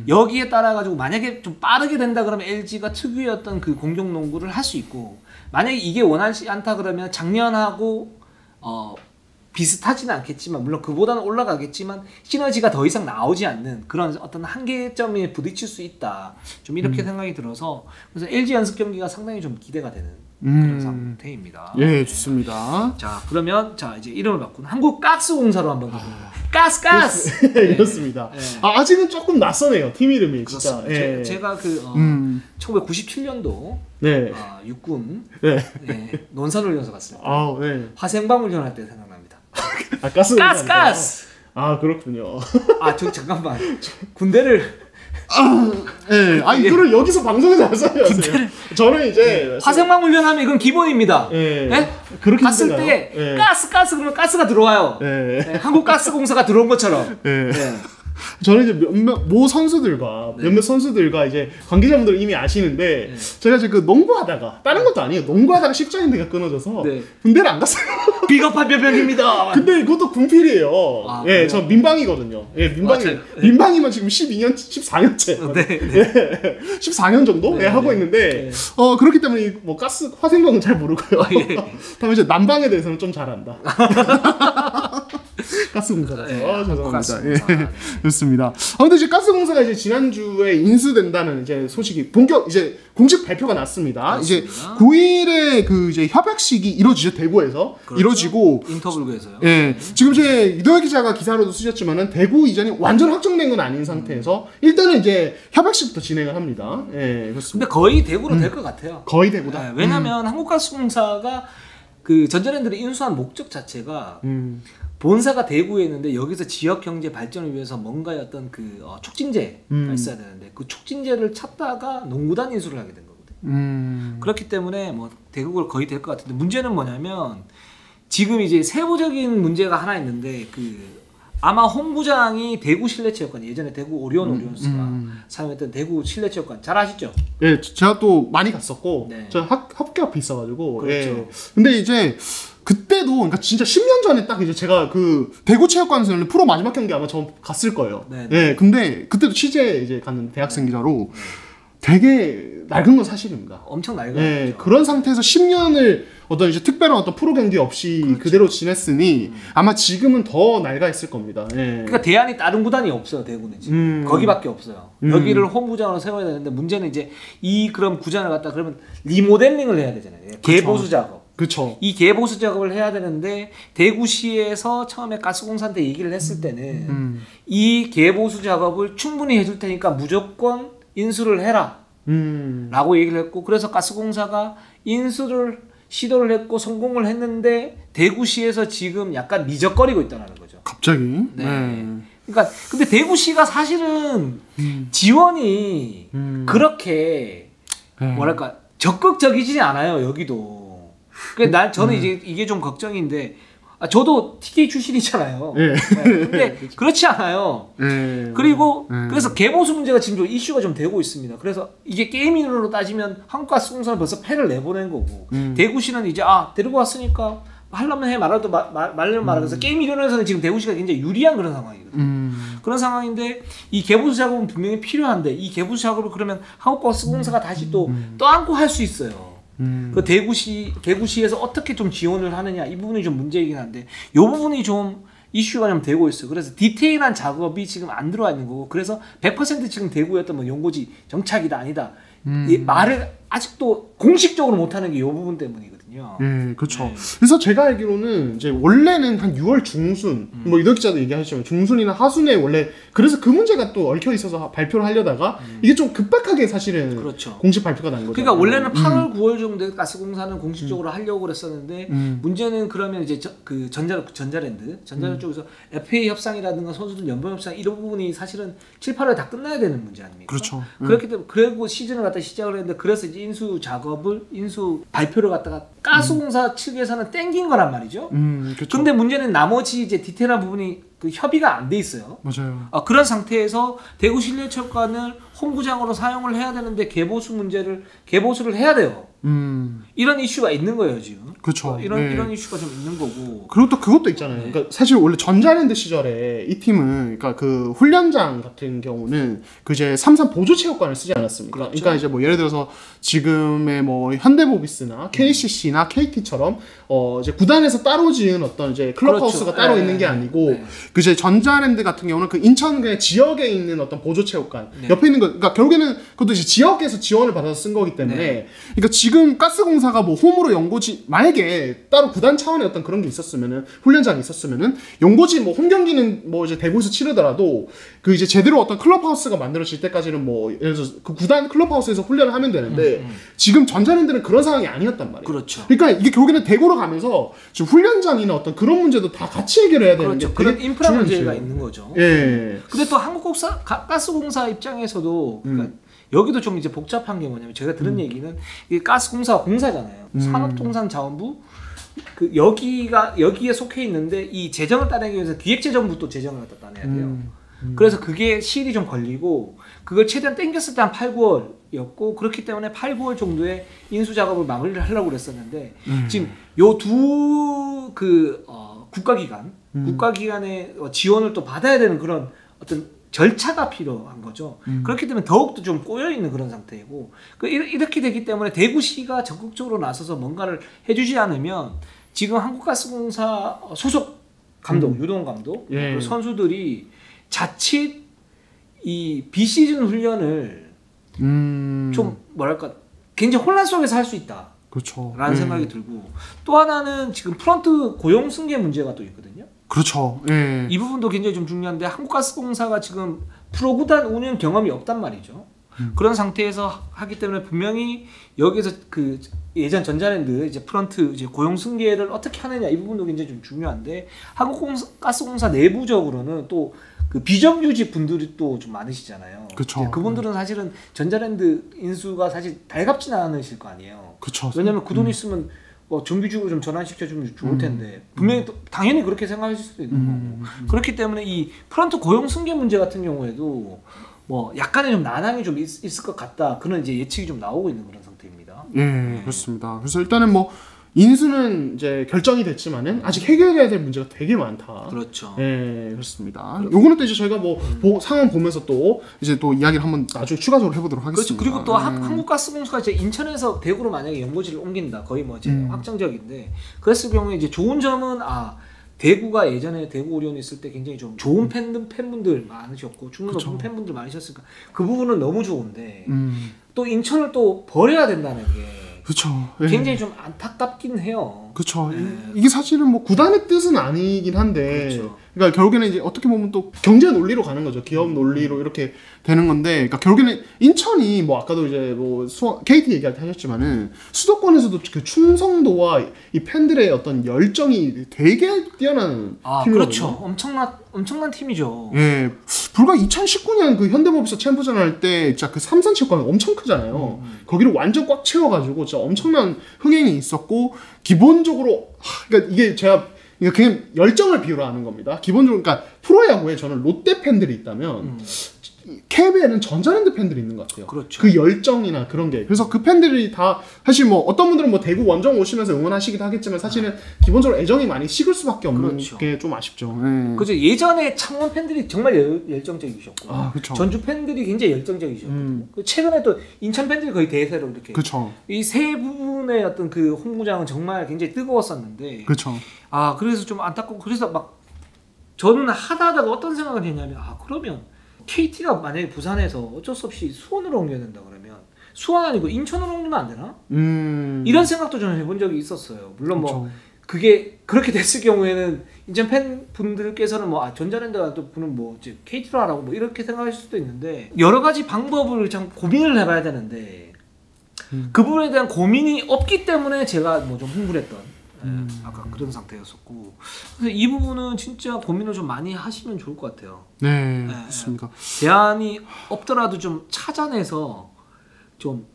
여기에 따라 가지고 만약에 좀 빠르게 된다 그러면 LG가 특유의 어떤 그 공격 농구를 할 수 있고 만약에 이게 원하지 않다 그러면 작년하고 비슷하지는 않겠지만 물론 그보다는 올라가겠지만 시너지가 더 이상 나오지 않는 그런 어떤 한계점에 부딪힐 수 있다. 좀 이렇게 생각이 들어서 그래서 LG 연습 경기가 상당히 좀 기대가 되는 그런 상태입니다. 예, 좋습니다. 자, 그러면 자 이제 이름을 바꾼 한국가스공사로 한번 가봅니다. 가스. 이렇습니다. 네. 아직은 조금 낯서네요. 팀 이름이 진짜. 예. 제가 그 1997년도 네. 육군 논산훈련소 갔을 때 네. 화생방울전 할 때 생각납니다. 가스. 아, 그렇군요. 저 잠깐만. 군대를 네. 이거를 여기서 방송에서 안 써야세요. 저는 이제 화생방 훈련하면 이건 기본입니다. 네? 그렇게 갔을 때 가스 그러면 가스가 들어와요. 한국가스공사가 들어온 것처럼. 저는 이제 모 선수들과 몇몇 선수들과 이제 관계자분들 이미 아시는데 제가 이제 그 농구하다가 다른 것도 아니에요. 농구하다가 십자인대가 끊어져서 군대를 안 갔어요. 비겁한 변명입니다. 근데 그것도 군필이에요. 저 민방이거든요. 민방이면 지금 14년째. 네. 14년 정도 하고 있는데 그렇기 때문에 뭐 가스 화생방은 잘 모르고요. 다음에 이제 난방에 대해서는 좀 잘 안다. 가스공사라서 죄송합니다. 좋습니다. 근데 이제 가스공사가 이제 지난주에 인수된다는 이제 소식이 이제 공식 발표가 났습니다. 그렇습니다. 이제 9일에 그 이제 협약식이 이루어지죠. 대구에서 그렇죠? 이루어지고 인터뷰에서요. 지금 이제 이도혁 기자가 기사로도 쓰셨지만은 대구 이전이 완전 확정된 건 아닌 상태에서 일단은 이제 협약식부터 진행을 합니다. 그렇습니다. 근데 거의 대구로 될 것 같아요. 거의 대구다. 왜냐면 한국가스공사가 그 전자랜드를 인수한 목적 자체가 본사가 대구에 있는데 여기서 지역 경제 발전을 위해서 뭔가의 어떤 그 촉진제가 있어야 되는데 그 촉진제를 찾다가 농구단 인수를 하게 된 거거든요. 그렇기 때문에 뭐 대구가 거의 될 것 같은데 문제는 뭐냐면 지금 이제 세부적인 문제가 하나 있는데 그 아마 홍구장이 대구 실내체육관 예전에 대구 오리온스가 사용했던 대구 실내체육관 잘 아시죠? 예, 제가 또 많이 갔었고 저 학교 앞에 있어가지고 그렇죠. 근데 이제 그때도 그러니까 진짜 10년 전에 딱 이제 제가 그 대구 체육관에서 열린 프로 마지막 경기 아마 저 갔을 거예요. 근데 그때도 취재 이제 갔는데 대학생 기자로 되게 낡은 건 사실입니다. 엄청 낡은 그런 상태에서 10년을 어떤 이제 특별한 어떤 프로 경기 없이 그렇죠. 그대로 지냈으니 아마 지금은 더 낡아 있을 겁니다. 그러니까 대안이 다른 구단이 없어요. 대구는 지금 거기밖에 없어요. 여기를 홈구장으로 세워야 되는데 문제는 이제 이 그럼 구장을 갖다 그러면 리모델링을 해야 되잖아요. 개보수 작업. 그렇죠. 이 개보수 작업을 해야 되는데 대구시에서 처음에 가스공사한테 얘기를 했을 때는 이 개보수 작업을 충분히 해줄 테니까 무조건 인수를 해라 라고 얘기를 했고 그래서 가스공사가 인수를 시도를 했고 성공을 했는데 대구시에서 지금 약간 미적거리고 있다는 거죠. 갑자기? 그러니까 근데 대구시가 사실은 지원이 그렇게 뭐랄까 적극적이지 않아요. 여기도. 그러니까 저는 이제 이게 좀 걱정인데 저도 TK 출신이잖아요. 네. 근데 그렇지 않아요. 그리고 그래서 개보수 문제가 지금 이슈가 좀 되고 있습니다. 그래서 이게 게이밍으로 따지면 한국가스공사는 벌써 패를 내보낸 거고 대구시는 이제 데리고 왔으니까 하려면 해 말아도 말려면 말아. 그래서 게임 이론에서는 지금 대구시가 굉장히 유리한 그런 상황이거든요. 그런 상황인데 이 개보수 작업은 분명히 필요한데 이 개보수 작업을 그러면 한국가스공사가 다시 또 떠안고 할 수 있어요. 그 대구시에서 어떻게 좀 지원을 하느냐 이 부분이 좀 문제이긴 한데 이 부분이 좀 이슈가 좀 되고 있어요. 그래서 디테일한 작업이 지금 안 들어와 있는 거고 그래서 100% 지금 대구였던 뭐 연고지 정착이다 아니다 이 말을 아직도 공식적으로 못하는 게 이 부분 때문이거든요. 네, 그렇죠. 네. 그래서 제가 알기로는 이제 원래는 한 6월 중순, 뭐 이덕 기자도 얘기하셨지만 중순이나 하순에 원래 그래서 그 문제가 또 얽혀 있어서 발표를 하려다가 이게 좀 급박하게 사실은 그렇죠. 공식 발표가 난 거죠. 그러니까 원래는 8월, 9월 정도에 가스공사는 공식적으로 하려고 그랬었는데 문제는 그러면 이제 그 전자랜드 쪽에서 FA 협상이라든가 선수들 연봉 협상 이런 부분이 사실은 7, 8월에 다 끝나야 되는 문제 아닙니까? 그렇죠. 그렇기 때문에 그리고 시즌을 갖다 시작을 했는데 그래서 이제 인수 발표를 갖다가 가스공사 측에서는 땡긴 거란 말이죠. 그렇죠. 근데 문제는 나머지 이제 디테일한 부분이 그 협의가 안 돼 있어요. 맞아요. 그런 상태에서 대구 실내체육관을 홈구장으로 사용을 해야 되는데 개보수를 해야 돼요. 이런 이슈가 있는 거예요 지금. 그렇죠. 이런 이슈가 좀 있는 거고. 그리고 또 그것도 있잖아요. 네. 그러니까 사실 원래 전자랜드 시절에 이 팀은 그러니까 그 훈련장 같은 경우는 그 이제 3.3 보조체육관을 쓰지 않았습니까? 그렇죠. 그러니까 이제 뭐 예를 들어서 지금의 뭐 현대모비스나 KCC나 KT처럼 이제 구단에서 따로 지은 어떤 이제 클럽하우스가 그렇죠. 따로 있는 게 아니고 그 이제 전자랜드 같은 경우는 그 인천 그냥 지역에 있는 어떤 보조체육관 옆에 있는 거 그러니까 결국에는 그것도 이제 지역에서 지원을 받아서 쓴 거기 때문에 그러니까 지금 가스공사가 뭐 홈으로 연고지 만약에 따로 구단 차원의 어떤 그런 게 있었으면은 훈련장이 있었으면은 연고지 뭐 홈 경기는 뭐 이제 대구에서 치르더라도 그 이제 제대로 어떤 클럽하우스가 만들어질 때까지는 뭐 예를 들어서 그 구단 클럽하우스에서 훈련을 하면 되는데 지금 전자랜드는 그런 상황이 아니었단 말이에요. 그렇죠. 그러니까 이게 결국에는 대구로 가면서 지금 훈련장이나 어떤 그런 문제도 다 같이 해결해야 되는 그렇죠. 게 그런 인프라 문제가 있는 거죠. 예. 근데 또 가스공사 입장에서도 그러니까 여기도 좀 이제 복잡한 게 뭐냐면 제가 들은 얘기는 이 가스공사가 공사잖아요. 산업통상자원부 그 여기에 속해 있는데 이 재정을 따내기 위해서 기획재정부 또 재정을 갖다 따내야 돼요. 그래서 그게 시일이 좀 걸리고 그걸 최대한 땡겼을 때 한 8, 9월이었고 그렇기 때문에 8, 9월 정도에 인수 작업을 마무리를 하려고 그랬었는데 지금 요 두 국가기관의 지원을 또 받아야 되는 그런 어떤 절차가 필요한 거죠. 그렇기 때문에 더욱더 좀 꼬여있는 그런 상태이고 이렇게 되기 때문에 대구시가 적극적으로 나서서 뭔가를 해주지 않으면 지금 한국가스공사 소속 감독, 유동 감독, 그리고 선수들이 자칫 이 비시즌 훈련을 좀 뭐랄까 굉장히 혼란 속에서 할 수 있다. 그렇죠. 라는 생각이 들고 또 하나는 지금 프런트 고용 승계 문제가 또 있거든요. 그렇죠. 이 부분도 굉장히 좀 중요한데 한국가스공사가 지금 프로구단 운영 경험이 없단 말이죠. 그런 상태에서 하기 때문에 분명히 여기서 그 예전 전자랜드 이제 프런트 이제 고용 승계를 어떻게 하느냐 이 부분도 굉장히 좀 중요한데 한국가스공사 내부적으로는 또 그 비정규직 분들이 또 좀 많으시잖아요. 그렇죠. 그분들은 사실은 전자랜드 인수가 사실 달갑지는 않으실 거 아니에요. 그렇죠. 왜냐면 그 돈 있으면 뭐 정규직으로 좀 전환시켜주면 좋을 텐데 분명히 또 당연히 그렇게 생각하실 수도 있는 거고 그렇기 때문에 이 프런트 고용 승계 문제 같은 경우에도 뭐 약간의 좀 난항이 좀 있을 것 같다 그런 이제 예측이 좀 나오고 있는 그런 상태입니다. 네, 그렇습니다. 그래서 일단은 뭐 인수는 이제 결정이 됐지만은 아직 해결해야 될 문제가 되게 많다. 그렇죠. 네, 그렇습니다. 요거는 또 이제 저희가 뭐 상황 보면서 또 이제 또 이야기를 한번 나중에 추가적으로 해보도록 하겠습니다. 그렇죠. 그리고 또 한국가스공사가 이제 인천에서 대구로 만약에 연고지를 옮긴다, 거의 뭐 이제 확정적인데 그랬을 경우에 이제 좋은 점은 대구가 예전에 대구 오리온이 있을 때 굉장히 좀 좋은 팬분들 많으셨고 충분 높은 팬분들 많으셨으니까 그 부분은 너무 좋은데 또 인천을 또 버려야 된다는 게. 그렇죠. 굉장히 좀 안타깝긴 해요. 그렇죠. 이게 사실은 뭐 구단의 뜻은 아니긴 한데, 그렇죠. 그러니까 결국에는 이제 어떻게 보면 또 경제 논리로 가는 거죠. 기업 논리로 이렇게 되는 건데, 그러니까 결국에는 인천이 뭐 아까도 이제 뭐 KT 얘기할 때 하셨지만은 수도권에서도 그 충성도와 이 팬들의 어떤 열정이 되게 뛰어난 팀이거든요. 그렇죠. 엄청난 팀이죠. 예, 불과 2019년 그 현대모비스 챔프전 할 때 진짜 그 삼산체육관 엄청 크잖아요. 거기를 완전 꽉 채워가지고 진짜 엄청난 흥행이 있었고 기본적으로 그러니까 이게 제가 그냥 열정을 비유로 하는 겁니다. 기본적으로 그러니까 프로야구에 저는 롯데 팬들이 있다면 KBL은 전자랜드 팬들이 있는 것 같아요. 그렇죠. 그 열정이나 그런 게. 그래서 그 팬들이 다 사실 뭐 어떤 분들은 뭐 대구 원정 오시면서 응원하시기도 하겠지만 사실은 기본적으로 애정이 많이 식을 수밖에 없는 그렇죠. 게 좀 아쉽죠. 그죠. 예전에 창원 팬들이 정말 열정적이셨고 그쵸. 전주 팬들이 굉장히 열정적이셨거든요. 최근에 또 인천 팬들이 거의 대세로 이렇게. 그쵸. 이 세 부분의 어떤 그 홍구장은 정말 굉장히 뜨거웠었는데. 그렇죠. 그래서 좀 안타깝고 그래서 막 저는 하다가 어떤 생각을 했냐면 그러면 KT가 만약에 부산에서 어쩔 수 없이 수원으로 옮겨야 된다 그러면 수원 아니고 인천으로 옮기면 안 되나? 이런 생각도 저는 해본 적이 있었어요. 물론 그쵸. 뭐 그게 그렇게 됐을 경우에는 인천 팬분들께서는 뭐 전자랜드가 또 분은 뭐 이제 KT로 하라고 뭐 이렇게 생각하실 수도 있는데 여러 가지 방법을 참 고민을 해봐야 되는데 그 부분에 대한 고민이 없기 때문에 제가 뭐 좀 흥분했던 아까 그런 상태였었고 그래서 이 부분은 진짜 고민을 좀 많이 하시면 좋을 것 같아요. 네, 그렇습니다. 대안이 없더라도 좀 찾아내서 좀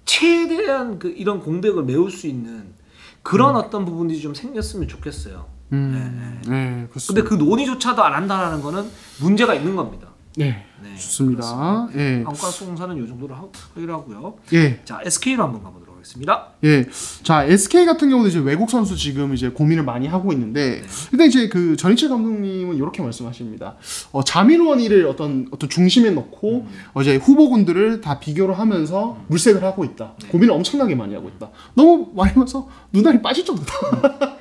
최대한 그 이런 공백을 메울 수 있는 그런 어떤 부분들이 좀 생겼으면 좋겠어요. 네, 그렇습니다. 근데 그 논의조차도 안 한다는 거는 문제가 있는 겁니다. 네, 좋습니다. 네. 한국가스공사는 이 정도로 하기로 하고요. 예. 자, SK로 한번 가보도록 하겠습니다. 예. 자, SK 같은 경우도 이제 외국 선수 지금 이제 고민을 많이 하고 있는데, 일단 이제 그 전희철 감독님은 이렇게 말씀하십니다. 자밀원이를 어떤 중심에 놓고 이제 후보군들을 다 비교를 하면서 물색을 하고 있다. 고민을 엄청나게 많이 하고 있다. 너무 많이 해서 눈알이 빠질 정도다.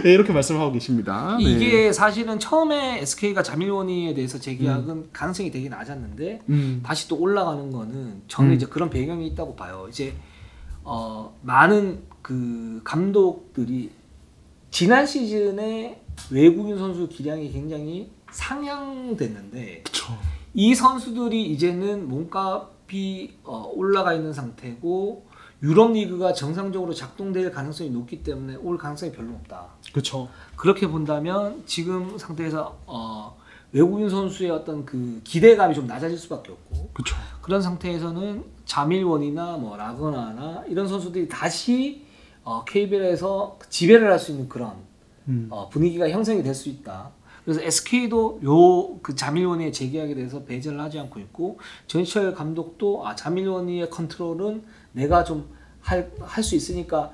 네, 이렇게 말씀하고 계십니다. 이게 사실은 처음에 SK가 자밀원이에 대해서 재계약은 가능성이 되게 낮았는데 다시 또 올라가는 거는 저는 이제 그런 배경이 있다고 봐요. 이제 많은 그 감독들이 지난 시즌에 외국인 선수 기량이 굉장히 상향됐는데 그쵸. 이 선수들이 이제는 몸값이 올라가 있는 상태고 유럽 리그가 정상적으로 작동될 가능성이 높기 때문에 올 가능성이 별로 없다. 그렇죠. 그렇게 본다면 지금 상태에서 외국인 선수의 어떤 그 기대감이 좀 낮아질 수밖에 없고 그쵸. 그런 상태에서는 자밀원이나 뭐 라거나나 이런 선수들이 다시 KBL에서 지배를 할 수 있는 그런 분위기가 형성이 될 수 있다. 그래서 SK도 그 자밀원이의 재계약에 대해서 배제를 하지 않고 있고 전희철 감독도 자밀원이의 컨트롤은 내가 좀 할 수 있으니까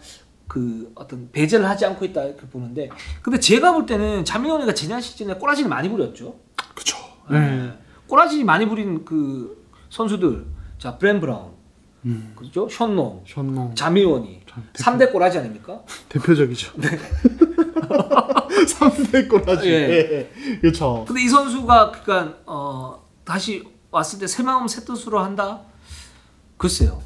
그 어떤 배제를 하지 않고 있다 이렇게 보는데 근데 제가 볼 때는 자밀원이가 지난 시즌에 꼬라지를 많이 부렸죠. 그렇죠. 꼬라지 많이 부린 그 선수들 자 브랜 브라운 그렇죠? 션농 자밀원이 3대 꼬라지 아닙니까? 대표적이죠. 네. 3대 꼬라지. 예. 그렇죠. 근데 이 선수가 그러니까 다시 왔을 때 새 마음 새 뜻으로 한다. 글쎄요.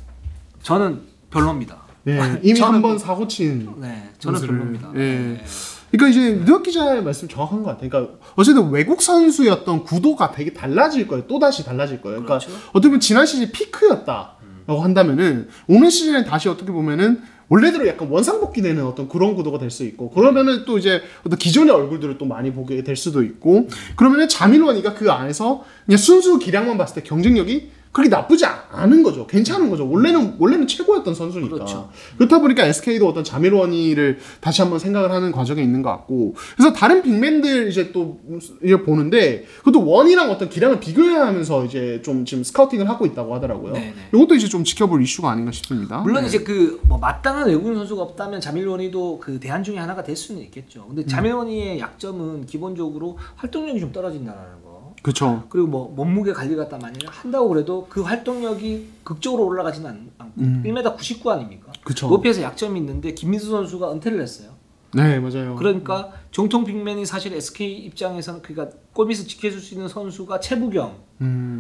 저는 별로입니다. 예, 이미 한 번 사고 친. 네, 저는 별로입니다. 예. 그러니까 이제 뉴욕 기자의 말씀 정확한 것 같아요. 그러니까 어쨌든 외국 선수였던 구도가 되게 달라질 거예요. 또 다시 달라질 거예요. 그러니까 그렇죠. 어떻게 보면 지난 시즌 피크였다라고 한다면은 오늘 시즌에 다시 어떻게 보면은 원래대로 약간 원상복귀되는 어떤 그런 구도가 될 수 있고 그러면은 또 이제 어떤 기존의 얼굴들을 또 많이 보게 될 수도 있고 그러면은 자밀원이가 그 안에서 그냥 순수 기량만 봤을 때 경쟁력이 그렇게 나쁘지 않은 거죠. 괜찮은 거죠. 원래는 최고였던 선수니까. 그렇죠. 그렇다 보니까 SK도 어떤 자밀원이를 다시 한번 생각을 하는 과정에 있는 것 같고. 그래서 다른 빅맨들 이제 또 이제 보는데 그것도 원이랑 어떤 기량을 비교해야 하면서 이제 좀 지금 스카우팅을 하고 있다고 하더라고요. 네네. 이것도 이제 좀 지켜볼 이슈가 아닌가 싶습니다. 물론 이제 그 뭐 마땅한 외국인 선수가 없다면 자밀원이도 그 대안 중에 하나가 될 수는 있겠죠. 근데 자밀원이의 약점은 기본적으로 활동력이 좀 떨어진다는 거. 그렇죠. 그리고 뭐 몸무게 관리 갖다 만약에 한다고 그래도 그 활동력이 극적으로 올라가지는 않고 1m 99 아닙니까? 그쵸. 높이에서 약점이 있는데 김민수 선수가 은퇴를 했어요. 네, 맞아요. 그러니까 정통 빅맨이 사실 SK 입장에서는 그러니까 골밑을 지켜줄 수 있는 선수가 최부경,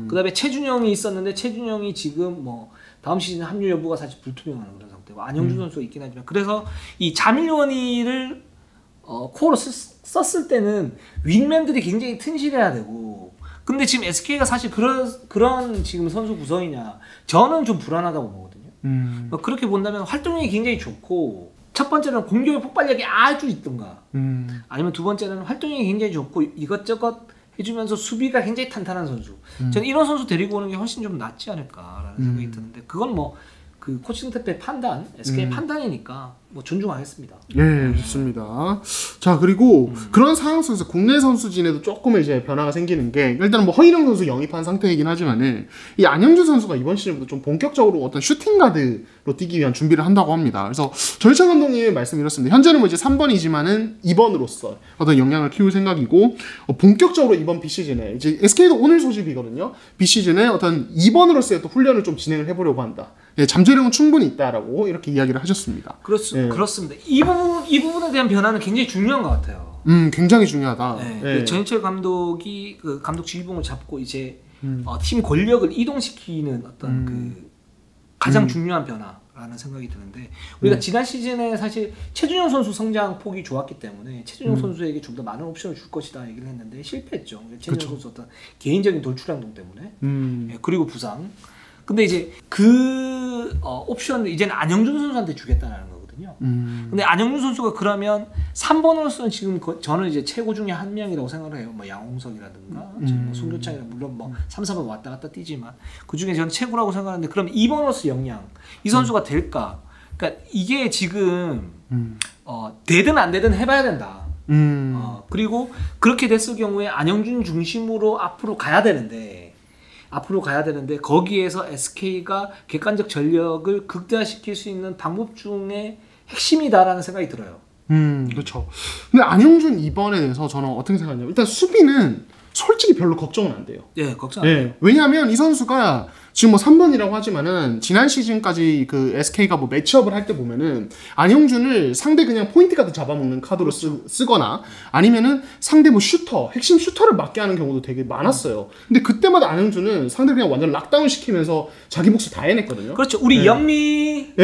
그다음에 최준영이 있었는데 최준영이 지금 뭐 다음 시즌 합류 여부가 사실 불투명한 그런 상태고 안영준 선수가 있긴 하지만 그래서 이 자밀원이를 코어로 썼을 때는 윙맨들이 굉장히 튼실해야 되고 근데 지금 SK가 사실 그런 지금 선수 구성이냐 저는 좀 불안하다고 보거든요. 그렇게 본다면 활동력이 굉장히 좋고 첫 번째는 공격의 폭발력이 아주 있던가 아니면 두 번째는 활동력이 굉장히 좋고 이것저것 해주면서 수비가 굉장히 탄탄한 선수 저는 이런 선수 데리고 오는 게 훨씬 좀 낫지 않을까라는 생각이 드는데 그건 뭐 그 코칭 스태프의 판단 SK의 판단이니까 뭐 존중하겠습니다. 예, 좋습니다. 자, 그리고 그런 상황 속에서 국내 선수진에도 조금 이제 변화가 생기는 게 일단 뭐 허인영 선수 영입한 상태이긴 하지만은 이 안영준 선수가 이번 시즌부터 좀 본격적으로 어떤 슈팅 가드로 뛰기 위한 준비를 한다고 합니다. 그래서 절찬 감독님의 말씀이 이렇습니다. 현재는 뭐 이제 3번이지만은 2번으로서 어떤 역량을 키울 생각이고 본격적으로 이번 비시즌에 이제 SK도 오늘 소집이거든요. 비시즌에 어떤 2번으로서의 또 훈련을 좀 진행을 해보려고 한다. 예, 잠재력은 충분히 있다라고 이렇게 이야기를 하셨습니다. 그렇습니다. 이 부분에 대한 변화는 굉장히 중요한 것 같아요. 굉장히 중요하다. 네, 그 전인철 감독이 그 감독 지휘봉을 잡고 이제 팀 권력을 이동시키는 어떤 그 가장 중요한 변화라는 생각이 드는데 우리가 지난 시즌에 사실 최준용 선수 성장 폭이 좋았기 때문에 최준용 선수에게 좀 더 많은 옵션을 줄 것이다 얘기를 했는데 실패했죠. 최준용 선수 어떤 개인적인 돌출 행동 때문에 예, 그리고 부상. 근데 이제 그 옵션을 이제는 안영준 선수한테 주겠다는 거거든요. 근데 안영준 선수가 그러면 3번으로서는 지금 저는 이제 최고 중에 한 명이라고 생각을 해요. 뭐 양홍석이라든가 뭐 송교창이라 물론 뭐 3, 4번 왔다 갔다 뛰지만 그 중에 저는 최고라고 생각하는데 그럼 2번으로서 역량 이 선수가 될까? 그러니까 이게 지금 되든 안 되든 해봐야 된다. 그리고 그렇게 됐을 경우에 안영준 중심으로 앞으로 가야 되는데 거기에서 SK가 객관적 전력을 극대화시킬 수 있는 방법 중에 핵심이다라는 생각이 들어요. 그렇죠. 근데 안영준 이번에 대해서 저는 어떻게 생각하냐면 일단 수비는 솔직히 별로 걱정은 안 돼요. 예, 걱정 안 돼요. 예, 왜냐하면 이 선수가 지금 뭐 3번이라고 하지만은 지난 시즌까지 그 SK가 뭐 매치업을 할 때 보면은 안영준을 상대 그냥 포인트 가드 잡아먹는 카드로 쓰거나 아니면은 상대 뭐 슈터, 핵심 슈터를 맡게 하는 경우도 되게 많았어요. 근데 그때마다 안영준은 상대 그냥 완전 락다운 시키면서 자기 몫을 다 해냈거든요. 그렇죠. 우리 영미의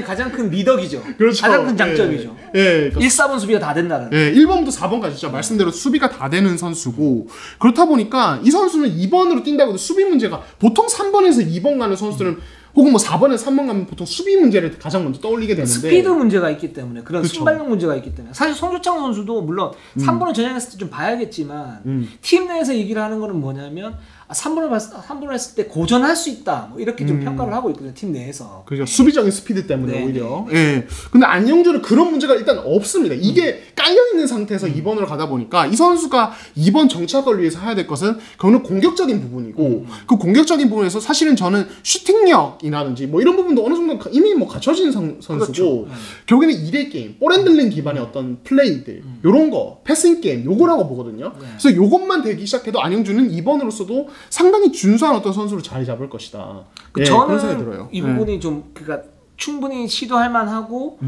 가장 큰 미덕이죠. 그렇죠. 가장 큰 장점이죠. 예, 1, 4번 수비가 다 된다는. 예, 1번부터 4번까지 진짜 말씀대로 수비가 다 되는 선수고 그렇다 보니까 이 선수는 2번으로 뛴다고 해도 수비 문제가 보통 3번에서 2번 가는 선수들은 혹은 뭐 4번에서 3번 가면 보통 수비 문제를 가장 먼저 떠올리게 되는데 스피드 문제가 있기 때문에 그런 그쵸. 순발력 문제가 있기 때문에 사실 송교창 선수도 물론 3번을 전향했을 때 좀 봐야겠지만 팀 내에서 얘기를 하는 거는 뭐냐면 3번을 했을 때 고전할 수 있다 뭐 이렇게 좀 평가를 하고 있거든요 팀 내에서. 그렇죠. 수비적인 스피드 때문에 오히려. 예. 근데 안영준은 그런 문제가 일단 없습니다. 이게 깔려 있는 상태에서 2번으로 가다 보니까 이 선수가 2번 정착을 위해서 해야 될 것은 그거는 공격적인 부분이고 그 공격적인 부분에서 사실은 저는 슈팅력이라든지 뭐 이런 부분도 어느 정도 이미 뭐 갖춰진 선수고 그렇죠. 결국에는 2대 게임, 볼 핸들링 기반의 어떤 플레이들 요런 거, 패싱 게임 요거라고 보거든요. 그래서 요것만 되기 시작해도 안영준은 2번으로서도 상당히 준수한 어떤 선수로 자리 잡을 것이다. 예, 저는 그런 생각이 들어요. 이 부분이 좀 그러니까 충분히 시도할 만하고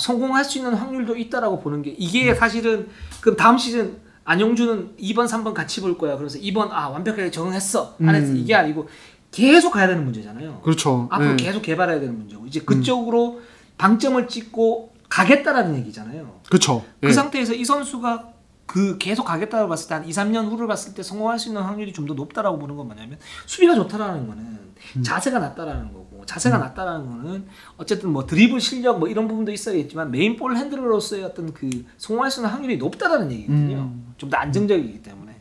성공할 수 있는 확률도 있다라고 보는 게 이게 사실은 그럼 다음 시즌 안영준은 2번, 3번 같이 볼 거야. 그래서 2번 완벽하게 적응했어. 안 했어. 이게 아니고 계속 가야 되는 문제잖아요. 그렇죠. 앞으로 계속 개발해야 되는 문제고 이제 그쪽으로 방점을 찍고 가겠다라는 얘기잖아요. 그렇죠. 그 상태에서 이 선수가 그 계속 가겠다고 봤을 때 한 2, 3년 후를 봤을 때 성공할 수 있는 확률이 좀 더 높다라고 보는 건 뭐냐면 수비가 좋다라는 거는 자세가 낮다라는 거고 자세가 낮다라는 거는 어쨌든 뭐 드리블 실력 뭐 이런 부분도 있어야겠지만 메인 볼 핸들러로서의 어떤 그 성공할 수 있는 확률이 높다라는 얘기거든요. 좀 더 안정적이기 때문에.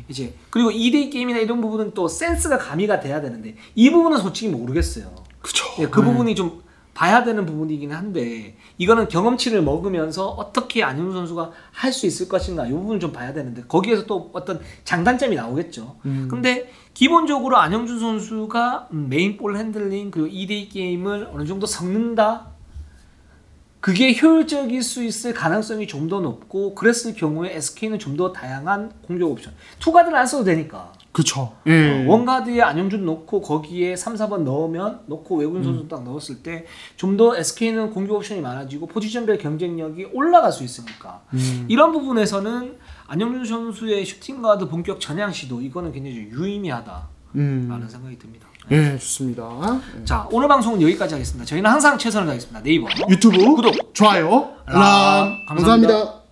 이제 그리고 2대2 게임이나 이런 부분은 또 센스가 가미가 돼야 되는데 이 부분은 솔직히 모르겠어요. 그쵸. 예, 그 부분이 좀 봐야 되는 부분이긴 한데 이거는 경험치를 먹으면서 어떻게 안영준 선수가 할 수 있을 것인가 이 부분을 좀 봐야 되는데 거기에서 또 어떤 장단점이 나오겠죠. 근데 기본적으로 안영준 선수가 메인 볼 핸들링 그리고 2대2 게임을 어느 정도 섞는다. 그게 효율적일 수 있을 가능성이 좀 더 높고 그랬을 경우에 SK는 좀 더 다양한 공격 옵션. 투가드를 안 써도 되니까. 그쵸. 예. 원가드에 안영준 넣고 거기에 3, 4번 넣고 외국인 선수 딱 넣었을 때 좀 더 SK는 공격 옵션이 많아지고 포지션별 경쟁력이 올라갈 수 있으니까 이런 부분에서는 안영준 선수의 슈팅가드 본격 전향 시도 이거는 굉장히 유의미하다라는 생각이 듭니다. 네, 좋습니다. 자, 오늘 방송은 여기까지 하겠습니다. 저희는 항상 최선을 다하겠습니다. 네이버, 유튜브 구독, 좋아요, 알람 감사합니다.